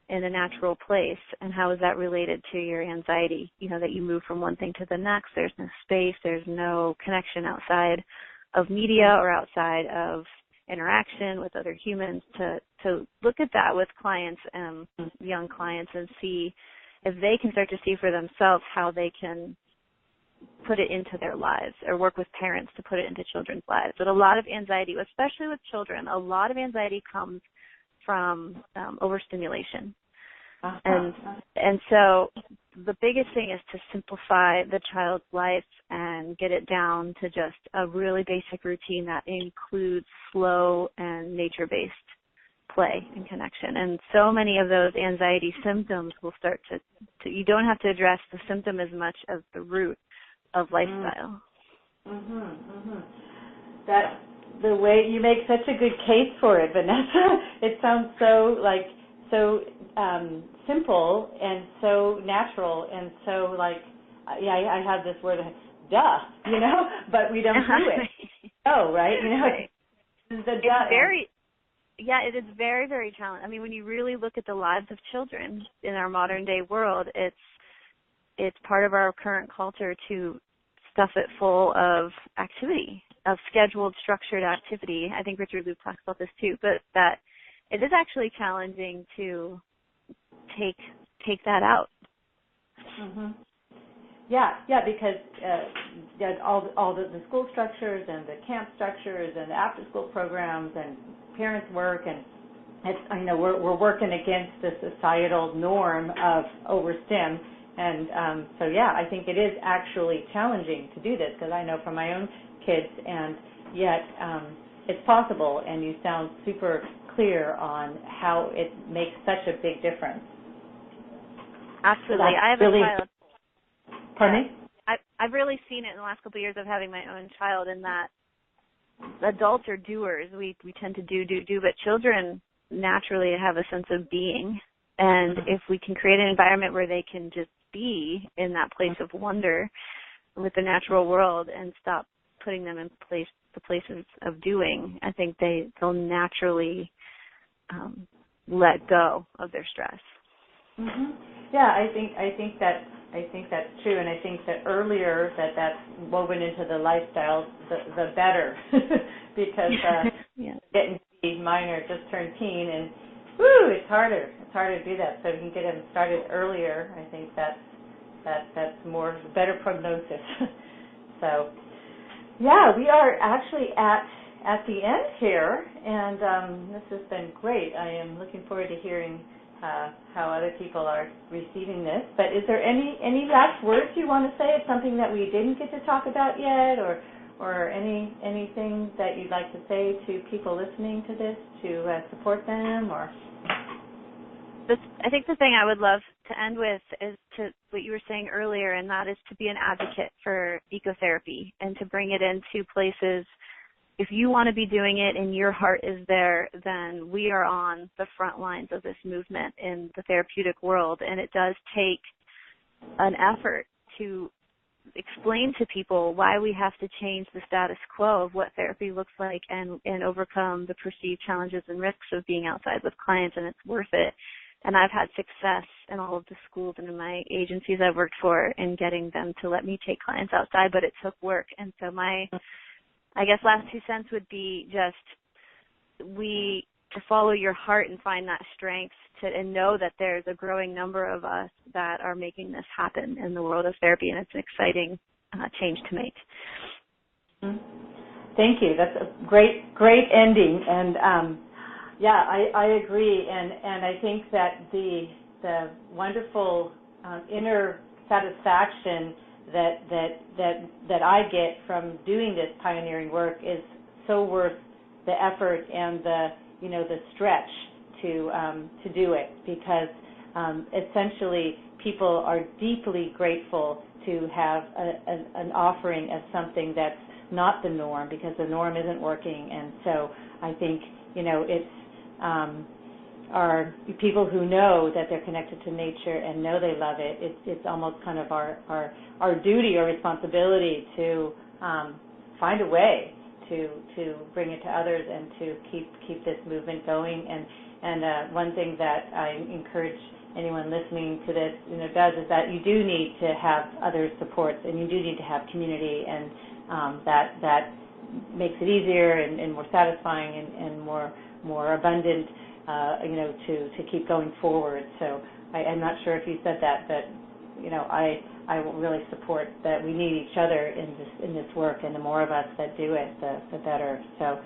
in a natural place, and how is that related to your anxiety? That you move from one thing to the next. There's no space. There's no connection outside of media or outside of interaction with other humans. To look at that with clients, young clients, and see if they can start to see for themselves how they can put it into their lives, or work with parents to put it into children's lives. But a lot of anxiety, especially with children, a lot of anxiety comes from overstimulation. And so the biggest thing is to simplify the child's life and get it down to just a really basic routine that includes slow and nature-based play and connection. And so many of those anxiety symptoms will start to you don't have to address the symptom as much as the root of lifestyle. That the way you make such a good case for it, Vanessa. It sounds so simple and so natural and so I have this word, duh, but we don't do it. Oh, right? Right. It's the duh. It is very, very challenging. I mean, when you really look at the lives of children in our modern day world, it's part of our current culture to stuff it full of activity, of scheduled, structured activity. I think Richard Loup talks about this too, but that it is actually challenging to take that out. Yeah, because all the school structures and the camp structures and the after-school programs and parents' work, and we're working against the societal norm of overstim, and I think it is actually challenging to do this, because I know from my own kids, and yet it's possible, and you sound super clear on how it makes such a big difference. Absolutely. I have a child. Pardon me? I've really seen it in the last couple of years of having my own child, in that adults are doers. We tend to do, but children naturally have a sense of being. And if we can create an environment where they can just be in that place of wonder with the natural world and stop putting them in the places of doing, I think they'll naturally let go of their stress. Yeah, I think that's true, and I think that earlier that's woven into the lifestyle, the better, because getting to be minor, just turned teen, and it's harder to do that. So if you can get them started earlier, I think that's more better prognosis. So yeah, we are actually at the end here, and this has been great. I am looking forward to hearing how other people are receiving this. But is there any last words you want to say? It's something that we didn't get to talk about yet, or anything that you'd like to say to people listening to this to support them, or? I think the thing I would love to end with is to what you were saying earlier, and that is to be an advocate for ecotherapy and to bring it into places. If you want to be doing it and your heart is there, then we are on the front lines of this movement in the therapeutic world. And it does take an effort to explain to people why we have to change the status quo of what therapy looks like and overcome the perceived challenges and risks of being outside with clients, and it's worth it. And I've had success in all of the schools and in my agencies I've worked for in getting them to let me take clients outside, but it took work. And so my last 2 cents would be just to follow your heart and find that strength and know that there's a growing number of us that are making this happen in the world of therapy, and it's an exciting change to make. Thank you. That's a great ending. And I agree. And I think that the wonderful inner satisfaction that I get from doing this pioneering work is so worth the effort and the stretch to do it, because essentially people are deeply grateful to have an offering of something that's not the norm, because the norm isn't working. And so I think it's our people who know that they're connected to nature and know they love it. It's almost kind of our duty or responsibility to find a way to bring it to others and to keep this movement going. And one thing that I encourage anyone listening to this does is that you do need to have other supports, and you do need to have community, and that makes it easier and more satisfying and more abundant, to keep going forward. So I'm not sure if you said that, but I will really support that we need each other in this work, and the more of us that do it, the better. So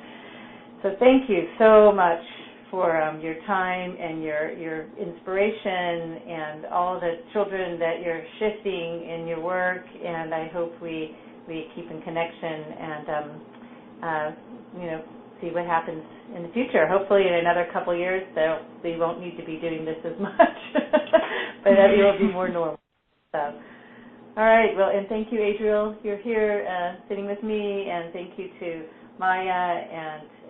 thank you so much for your time and your inspiration and all the children that you're shifting in your work. And I hope we keep in connection and see what happens in the future. Hopefully in another couple years we won't need to be doing this as much, but it will be more normal. So, all right. Well, and thank you, Adriel. You're here sitting with me, and thank you to Maya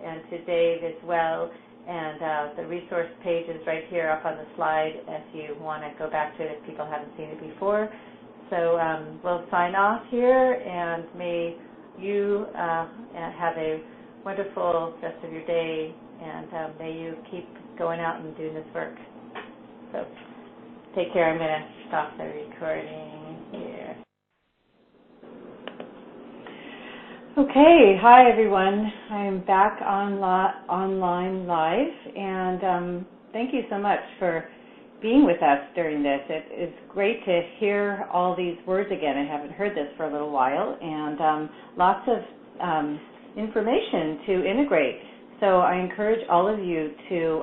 and to Dave as well. And the resource page is right here up on the slide if you want to go back to it if people haven't seen it before. So we'll sign off here, and may you have a wonderful rest of your day, and may you keep going out and doing this work. So take care. I'm going to stop the recording here. Okay, hi everyone. I'm back online live, and thank you so much for being with us during this. It's great to hear all these words again. I haven't heard this for a little while, and lots of information to integrate. So I encourage all of you to,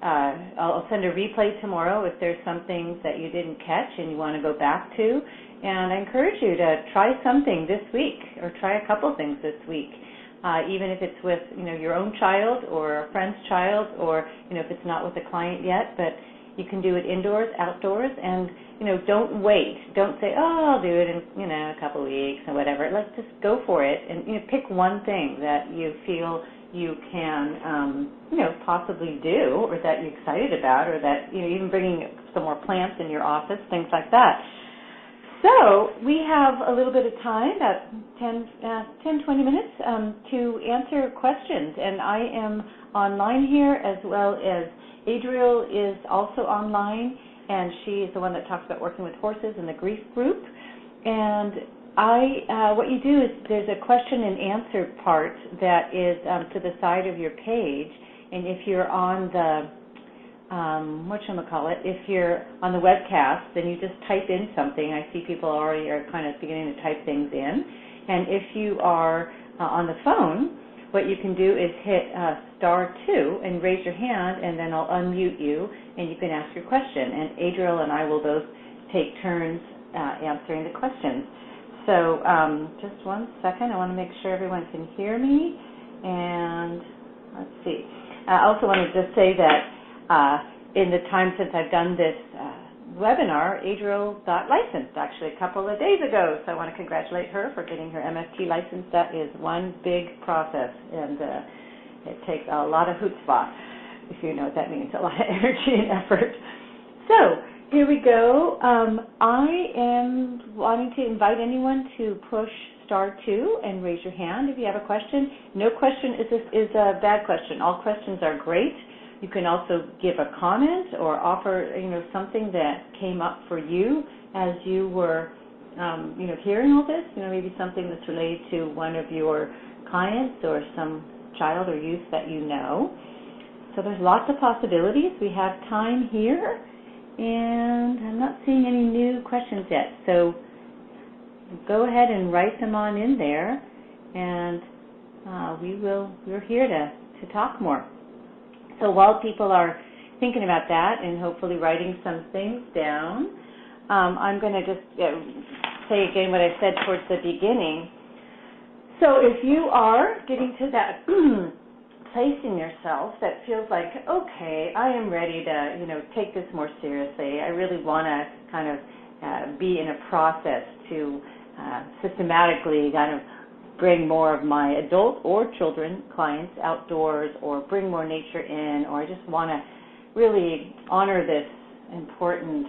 I'll send a replay tomorrow if there's something that you didn't catch and you want to go back to. And I encourage you to try something this week, or try a couple things this week, even if it's with your own child or a friend's child, or if it's not with a client yet. But you can do it indoors, outdoors, and don't wait. Don't say, oh, I'll do it in a couple weeks or whatever. Let's just go for it, and pick one thing that you feel you can possibly do, or that you're excited about, or that even bringing some more plants in your office, things like that. So we have a little bit of time, about 10, 20 minutes, to answer questions. And I am online here, as well as Adriel is also online, and she is the one that talks about working with horses in the grief group. And what you do is there's a question and answer part that is to the side of your page. And if you're on the if you're on the webcast, then you just type in something. I see people already are kind of beginning to type things in. And if you are on the phone, what you can do is hit *2 and raise your hand, and then I'll unmute you, and you can ask your question. And Adriel and I will both take turns answering the questions. So just one second. I want to make sure everyone can hear me. And let's see. I also want to just say that in the time since I've done this webinar, Adriel got licensed actually a couple of days ago. So I want to congratulate her for getting her MFT license. That is one big process, and it takes a lot of chutzpah, if you know what that means, a lot of energy and effort. So here we go. I am wanting to invite anyone to push *2 and raise your hand if you have a question. No question is a bad question. All questions are great. You can also give a comment or offer, something that came up for you as you were, hearing all this. Maybe something that's related to one of your clients or some child or youth that you know. So there's lots of possibilities. We have time here, and I'm not seeing any new questions yet. So go ahead and write them on in there, and we're here to talk more. So while people are thinking about that and hopefully writing some things down, I'm going to just say again what I said towards the beginning. So if you are getting to that place in yourself that feels like, okay, I am ready to, take this more seriously. I really want to kind of be in a process to systematically kind of bring more of my adult or children clients outdoors, or bring more nature in, or I just want to really honor this important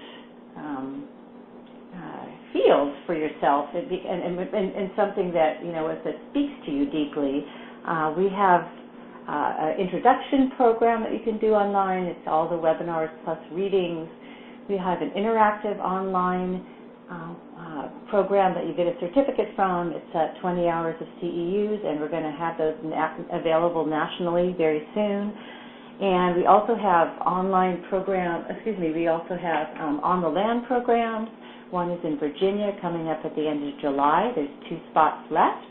field for yourself, and something that, that speaks to you deeply. We have an introduction program that you can do online. It's all the webinars plus readings. We have an interactive online program that you get a certificate from. It's 20 hours of CEUs, and we're going to have those available nationally very soon. And we also have we also have on the land programs. One is in Virginia coming up at the end of July. There's 2 spots left.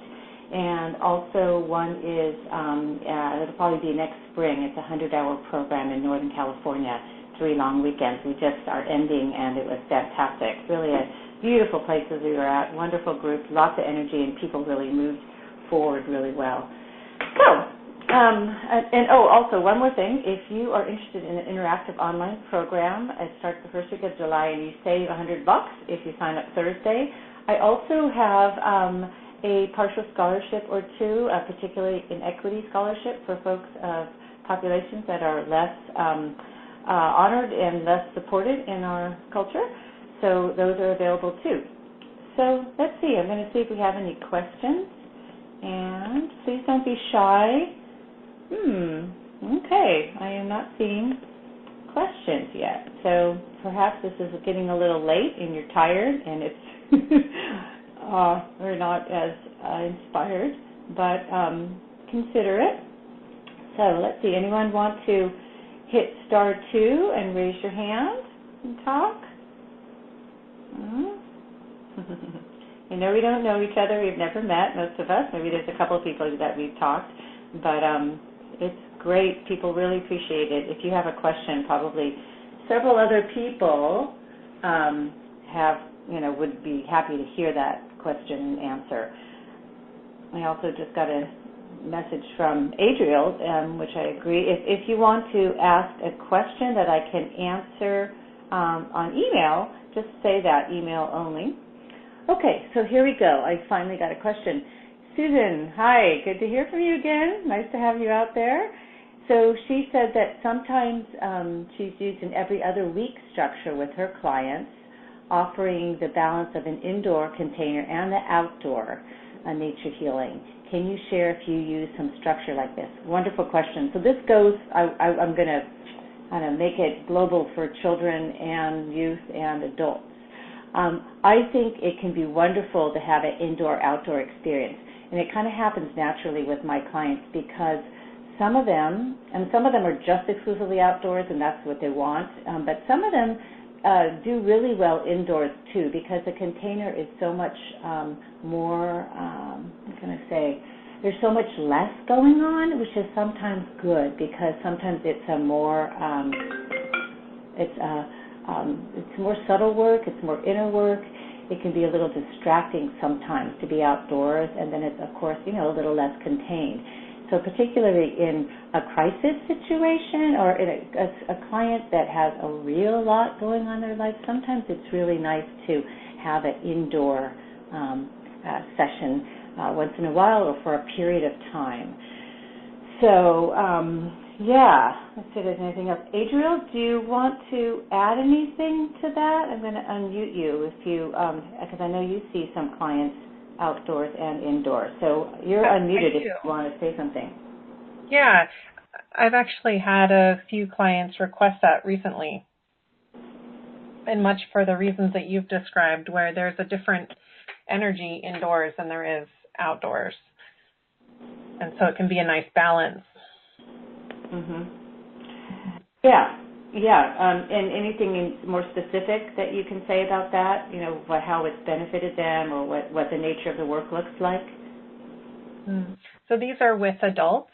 And also one is, it'll probably be next spring. It's a 100-hour program in Northern California, 3 long weekends. We just are ending, and it was fantastic. Really a beautiful places we were at, wonderful group, lots of energy, and people really moved forward really well. So, also one more thing, if you are interested in an interactive online program, it starts the first week of July, and you save $100 if you sign up Thursday. I also have a partial scholarship or 2, particularly an equity scholarship for folks of populations that are less honored and less supported in our culture. So those are available too. So let's see. I'm going to see if we have any questions. And please don't be shy. Okay. I am not seeing questions yet. So perhaps this is getting a little late and you're tired and it's we're not as inspired, but consider it. So let's see. Anyone want to hit star 2 and raise your hand and talk? We don't know each other. We've never met, most of us. Maybe there's a couple of people that we've talked, but it's great. People really appreciate it. If you have a question, probably several other people would be happy to hear that question and answer. I also just got a message from Adriel, which I agree. If you want to ask a question that I can answer on email, just say that, email only. Okay, so here we go. I finally got a question. Susan, hi, good to hear from you again. Nice to have you out there. So she said that sometimes she's used an every other week structure with her clients, offering the balance of an indoor container and the outdoor nature healing. Can you share if you use some structure like this? Wonderful question. So this goes, I'm going to kind of make it global for children and youth and adults. I think it can be wonderful to have an indoor-outdoor experience, and it kind of happens naturally with my clients because some of them are just exclusively outdoors, and that's what they want, but some of them do really well indoors too, because the container is so much more, there's so much less going on, which is sometimes good, because sometimes it's a more, it's more subtle work, it's more inner work. It can be a little distracting sometimes to be outdoors, and then it's, of course, a little less contained. So particularly in a crisis situation or in a client that has a real lot going on in their life, sometimes it's really nice to have an indoor session once in a while or for a period of time. So, let's see if there's anything else. Adriel, do you want to add anything to that? I'm going to unmute you if you, because I know you see some clients outdoors and indoors. So you're unmuted if you want to say something. Yeah, I've actually had a few clients request that recently, and much for the reasons that you've described, where there's a different energy indoors than there is outdoors. And so it can be a nice balance. Mhm. Yeah. Yeah. And anything more specific that you can say about that? You know, how it's benefited them, or what the nature of the work looks like? So these are with adults,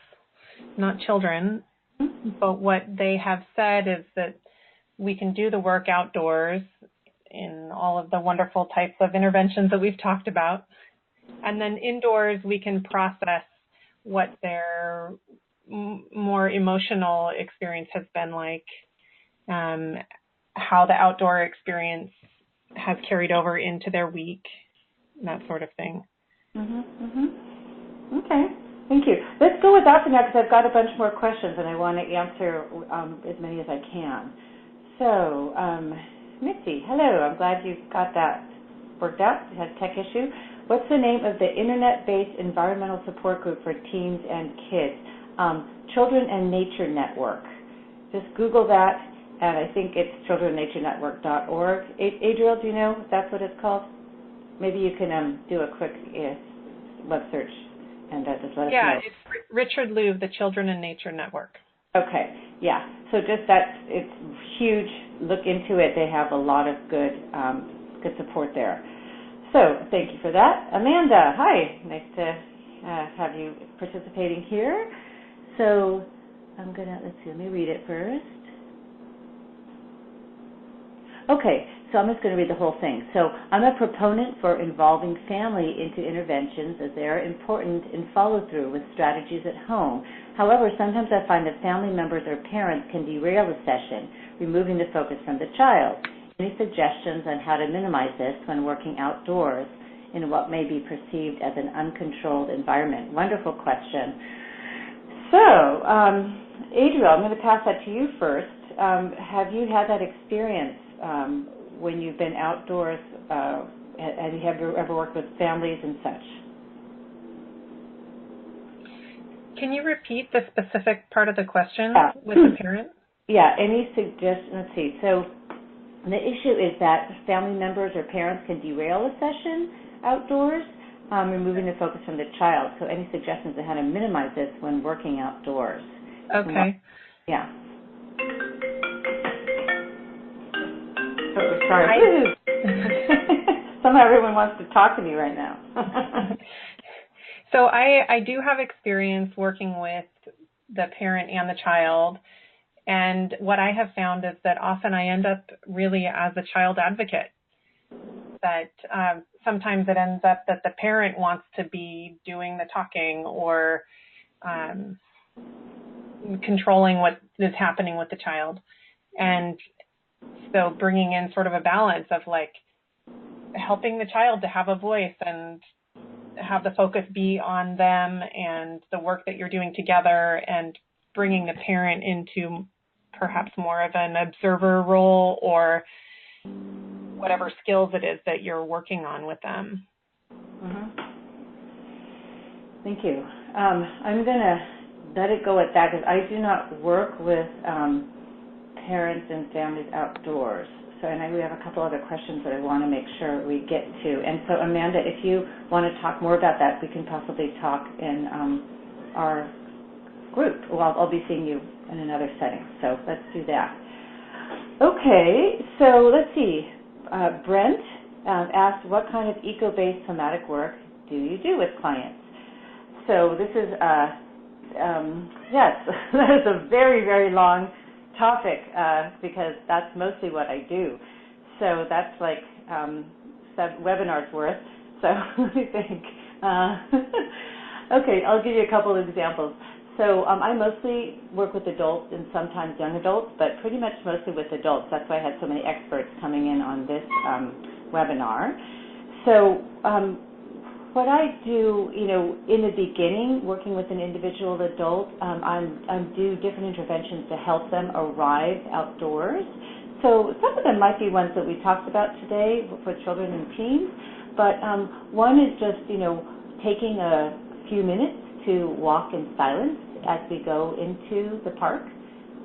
not children. But what they have said is that we can do the work outdoors in all of the wonderful types of interventions that we've talked about. And then indoors, we can process what their more emotional experience has been like, how the outdoor experience has carried over into their week, that sort of thing. Okay, thank you. Let's go with that for now, because I've got a bunch more questions and I want to answer as many as I can. So, Mitzi, hello. I'm glad you got that worked out. You had a tech issue. What's the name of the internet-based environmental support group for teens and kids? Children and Nature Network. Just Google that, and I think it's childrenandnaturenetwork.org. Adriel, do you know if that's what it's called? Maybe you can do a quick web search and just let us know. Yeah, it's Richard Louv, the Children and Nature Network. Okay, yeah. So just it's huge. Look into it. They have a lot of good support there. So thank you for that. Amanda, hi. Nice to have you participating here. So I'm going to, let me read it first. Okay, so I'm just going to read the whole thing. So I'm a proponent for involving family into interventions, as they are important in follow-through with strategies at home. However, sometimes I find that family members or parents can derail the session, removing the focus from the child. Any suggestions on how to minimize this when working outdoors in what may be perceived as an uncontrolled environment? Wonderful question. So, Adriel, I'm going to pass that to you first. Have you had that experience when you've been outdoors, and have you ever worked with families and such? Can you repeat the specific part of the question with the parent? Yeah, any suggestions? Let's see. So the issue is that family members or parents can derail a session outdoors, removing the focus from the child. So any suggestions on how to minimize this when working outdoors? Okay. Yeah. Oh, sorry. Somehow everyone wants to talk to me right now. So I do have experience working with the parent and the child. And what I have found is that often I end up really as a child advocate. That sometimes it ends up that the parent wants to be doing the talking or controlling what is happening with the child. And so bringing in sort of a balance of like helping the child to have a voice and have the focus be on them and the work that you're doing together, and bringing the parent into perhaps more of an observer role or whatever skills it is that you're working on with them. Mm-hmm. Thank you. I'm going to let it go at that, because I do not work with parents and families outdoors. So, and we have a couple other questions that I want to make sure we get to. And so, Amanda, if you want to talk more about that, we can possibly talk in our group. Well, I'll be seeing you in another setting. So let's do that. Okay, so let's see. Brent asked, what kind of eco-based somatic work do you do with clients? So this is, yes, that is a very, very long topic, because that's mostly what I do. So that's like 7 webinars worth. So let me think. Okay, I'll give you a couple of examples. So I mostly work with adults and sometimes young adults, but pretty much mostly with adults. That's why I had so many experts coming in on this webinar. So what I do, in the beginning, working with an individual adult, I do different interventions to help them arrive outdoors. So some of them might be ones that we talked about today for children and teens, but one is just, taking a few minutes to walk in silence as we go into the park,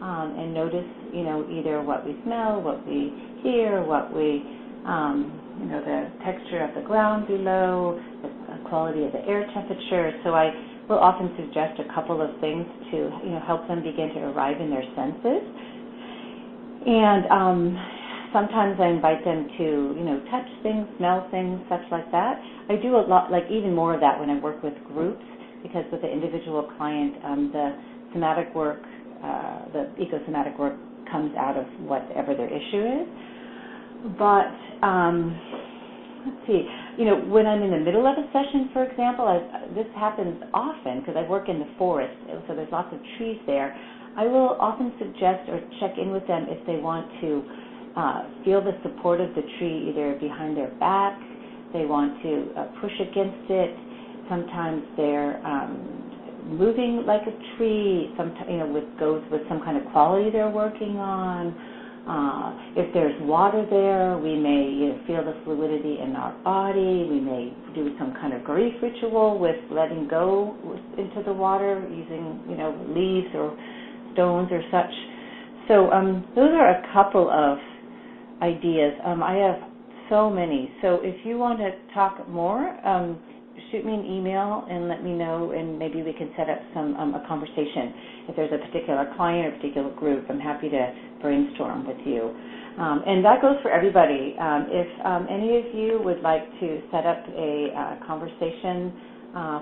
and notice, either what we smell, what we hear, what we, the texture of the ground below, the quality of the air temperature. So I will often suggest a couple of things to, help them begin to arrive in their senses. And sometimes I invite them to, touch things, smell things, such like that. I do a lot, like even more of that when I work with groups, because with the individual client, the somatic work, the ecosomatic work comes out of whatever their issue is. But let's see, when I'm in the middle of a session, for example, this happens often because I work in the forest, so there's lots of trees there. I will often suggest or check in with them if they want to feel the support of the tree either behind their back, they want to push against it. Sometimes they're moving like a tree, goes with some kind of quality they're working on. If there's water there, we may feel the fluidity in our body. We may do some kind of grief ritual with letting go into the water using, leaves or stones or such. So those are a couple of ideas. I have so many. So if you want to talk more, shoot me an email and let me know, and maybe we can set up a conversation. If there's a particular client or particular group, I'm happy to brainstorm with you. And that goes for everybody. If any of you would like to set up a conversation,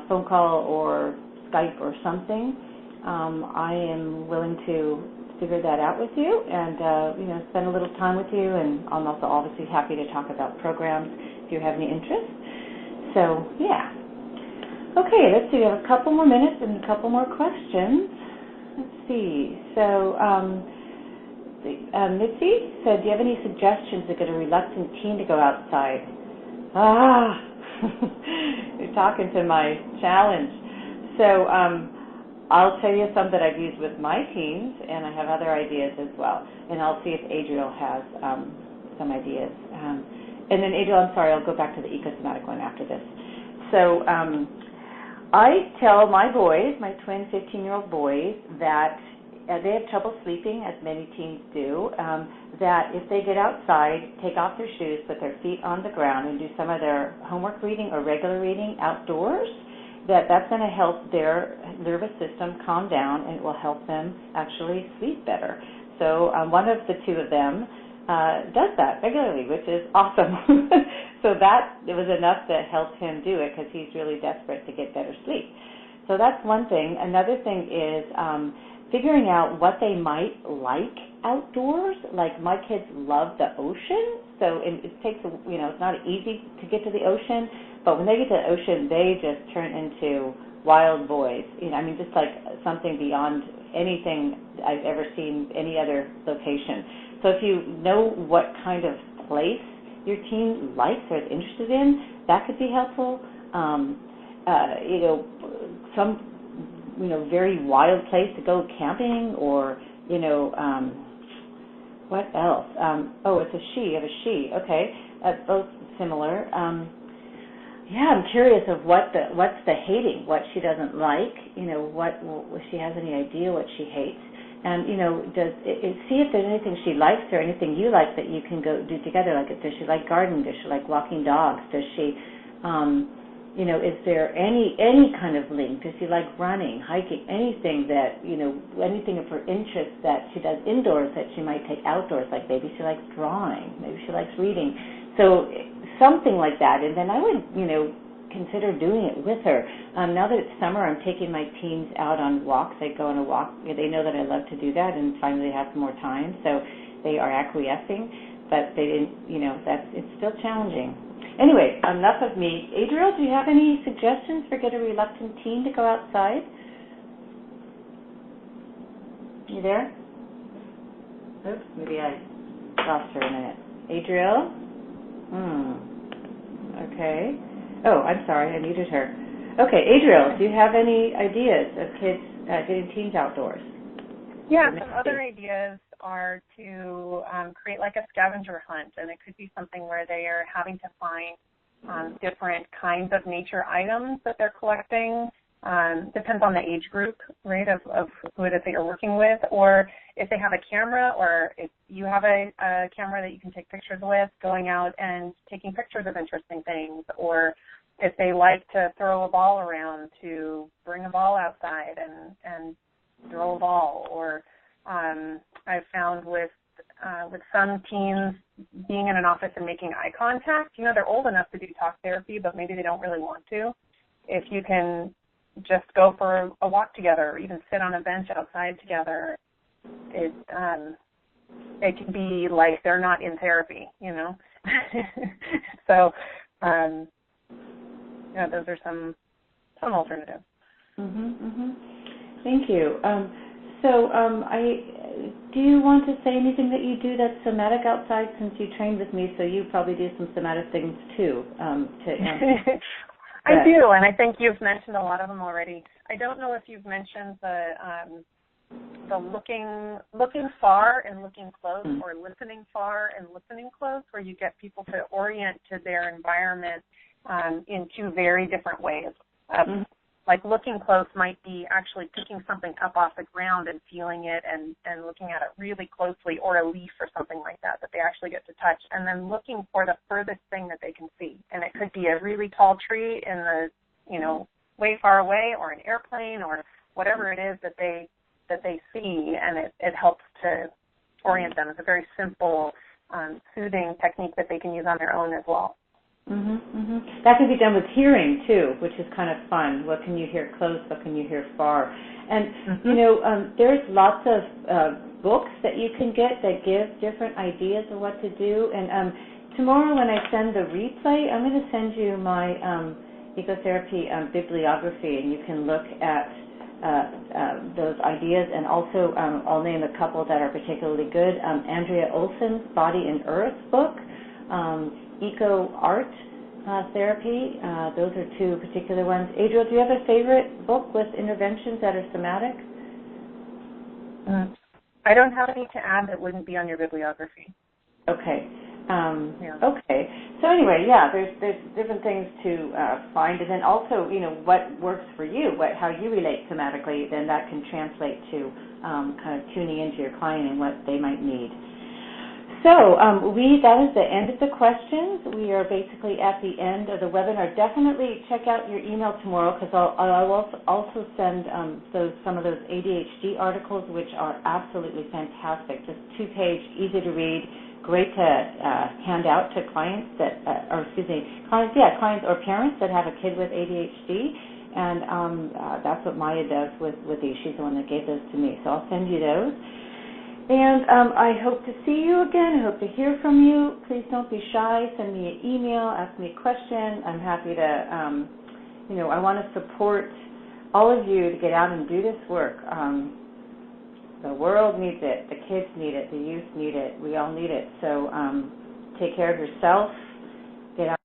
phone call or Skype or something, I am willing to figure that out with you and, spend a little time with you. And I'm also obviously happy to talk about programs if you have any interest. So, yeah. Okay, let's see. We have a couple more minutes and a couple more questions. Let's see. So, Mitzi said, do you have any suggestions to get a reluctant teen to go outside? You're talking to my challenge. So, I'll tell you some that I've used with my teens, and I have other ideas as well. And I'll see if Adriel has some ideas. And then, Adriel, I'm sorry, I'll go back to the ecosomatic one after this. So I tell my boys, my twin 15-year-old boys, that they have trouble sleeping, as many teens do, that if they get outside, take off their shoes, put their feet on the ground, and do some of their homework reading or regular reading outdoors, that's going to help their nervous system calm down, and it will help them actually sleep better. So one of the two of them does that regularly, which is awesome. So it was enough to help him do it because he's really desperate to get better sleep. So that's one thing. Another thing is figuring out what they might like outdoors. Like my kids love the ocean, so it takes, it's not easy to get to the ocean, but when they get to the ocean, they just turn into wild boys. Just like something beyond anything I've ever seen any other location. So if you know what kind of place your teen likes or is interested in, that could be helpful. Some very wild place to go camping, or what else? It's a she. You have a she. Okay, that's both similar. I'm curious of what's the hating, what she doesn't like. If she has any idea what she hates. And, see if there's anything she likes or anything you like that you can go do together. Like, does she like gardening? Does she like walking dogs? Does she, is there any kind of link? Does she like running, hiking, anything that, anything of her interest that she does indoors that she might take outdoors? Like maybe she likes drawing, maybe she likes reading. So something like that. And then I would, consider doing it with her. Now that it's summer, I'm taking my teens out on walks. I go on a walk. They know that I love to do that, and finally they have some more time, so they are acquiescing. But they didn't, it's still challenging. Anyway, enough of me. Adriel, do you have any suggestions for get a reluctant teen to go outside? You there? Oops, maybe I lost her a minute. Adriel? Okay. Oh, I'm sorry, I muted her. Okay, Adriel, do you have any ideas of kids getting teens outdoors? Yeah, some other ideas are to create like a scavenger hunt, and it could be something where they are having to find different kinds of nature items that they're collecting. Depends on the age group, right, of who it is that you're working with, or if they have a camera, or if you have a camera that you can take pictures with, going out and taking pictures of interesting things, or if they like to throw a ball around, to bring a ball outside and throw a ball. Or I've found with some teens being in an office and making eye contact, they're old enough to do talk therapy, but maybe they don't really want to. If you can just go for a walk together or even sit on a bench outside together, it can be like they're not in therapy, So, those are some alternatives. Thank you. Do you want to say anything that you do that's somatic outside, since you trained with me, so you probably do some somatic things too, to answer? I do, and I think you've mentioned a lot of them already. I don't know if you've mentioned the looking far and looking close, or listening far and listening close, where you get people to orient to their environment in two very different ways. Like looking close might be actually picking something up off the ground and feeling it and looking at it really closely, or a leaf or something like that they actually get to touch, and then looking for the furthest thing that they can see. And it could be a really tall tree in the, way far away, or an airplane, or whatever it is that they see, and it helps to orient them. It's a very simple, soothing technique that they can use on their own as well. That can be done with hearing too, which is kind of fun. What can you hear close? What can you hear far? And there's lots of books that you can get that give different ideas of what to do. And tomorrow, when I send the replay, I'm going to send you my Ecotherapy bibliography, and you can look at those ideas. And also, I'll name a couple that are particularly good. Andrea Olson's Body and Earth book. Eco Art Therapy. Those are two particular ones. Adriel, do you have a favorite book with interventions that are somatic? I don't have any to add that wouldn't be on your bibliography. Okay. Okay. So anyway, there's different things to find, and then also, what works for you, how you relate somatically, then that can translate to kind of tuning into your client and what they might need. So that is the end of the questions. We are basically at the end of the webinar. Definitely check out your email tomorrow, because I'll also send some of those ADHD articles, which are absolutely fantastic. Just 2-page, easy to read, great to hand out to clients clients or parents that have a kid with ADHD. And that's what Maya does with these. She's the one that gave those to me. So I'll send you those. And I hope to see you again. I hope to hear from you. Please don't be shy. Send me an email. Ask me a question. I'm happy to, I want to support all of you to get out and do this work. The world needs it. The kids need it. The youth need it. We all need it. So take care of yourself. Get out.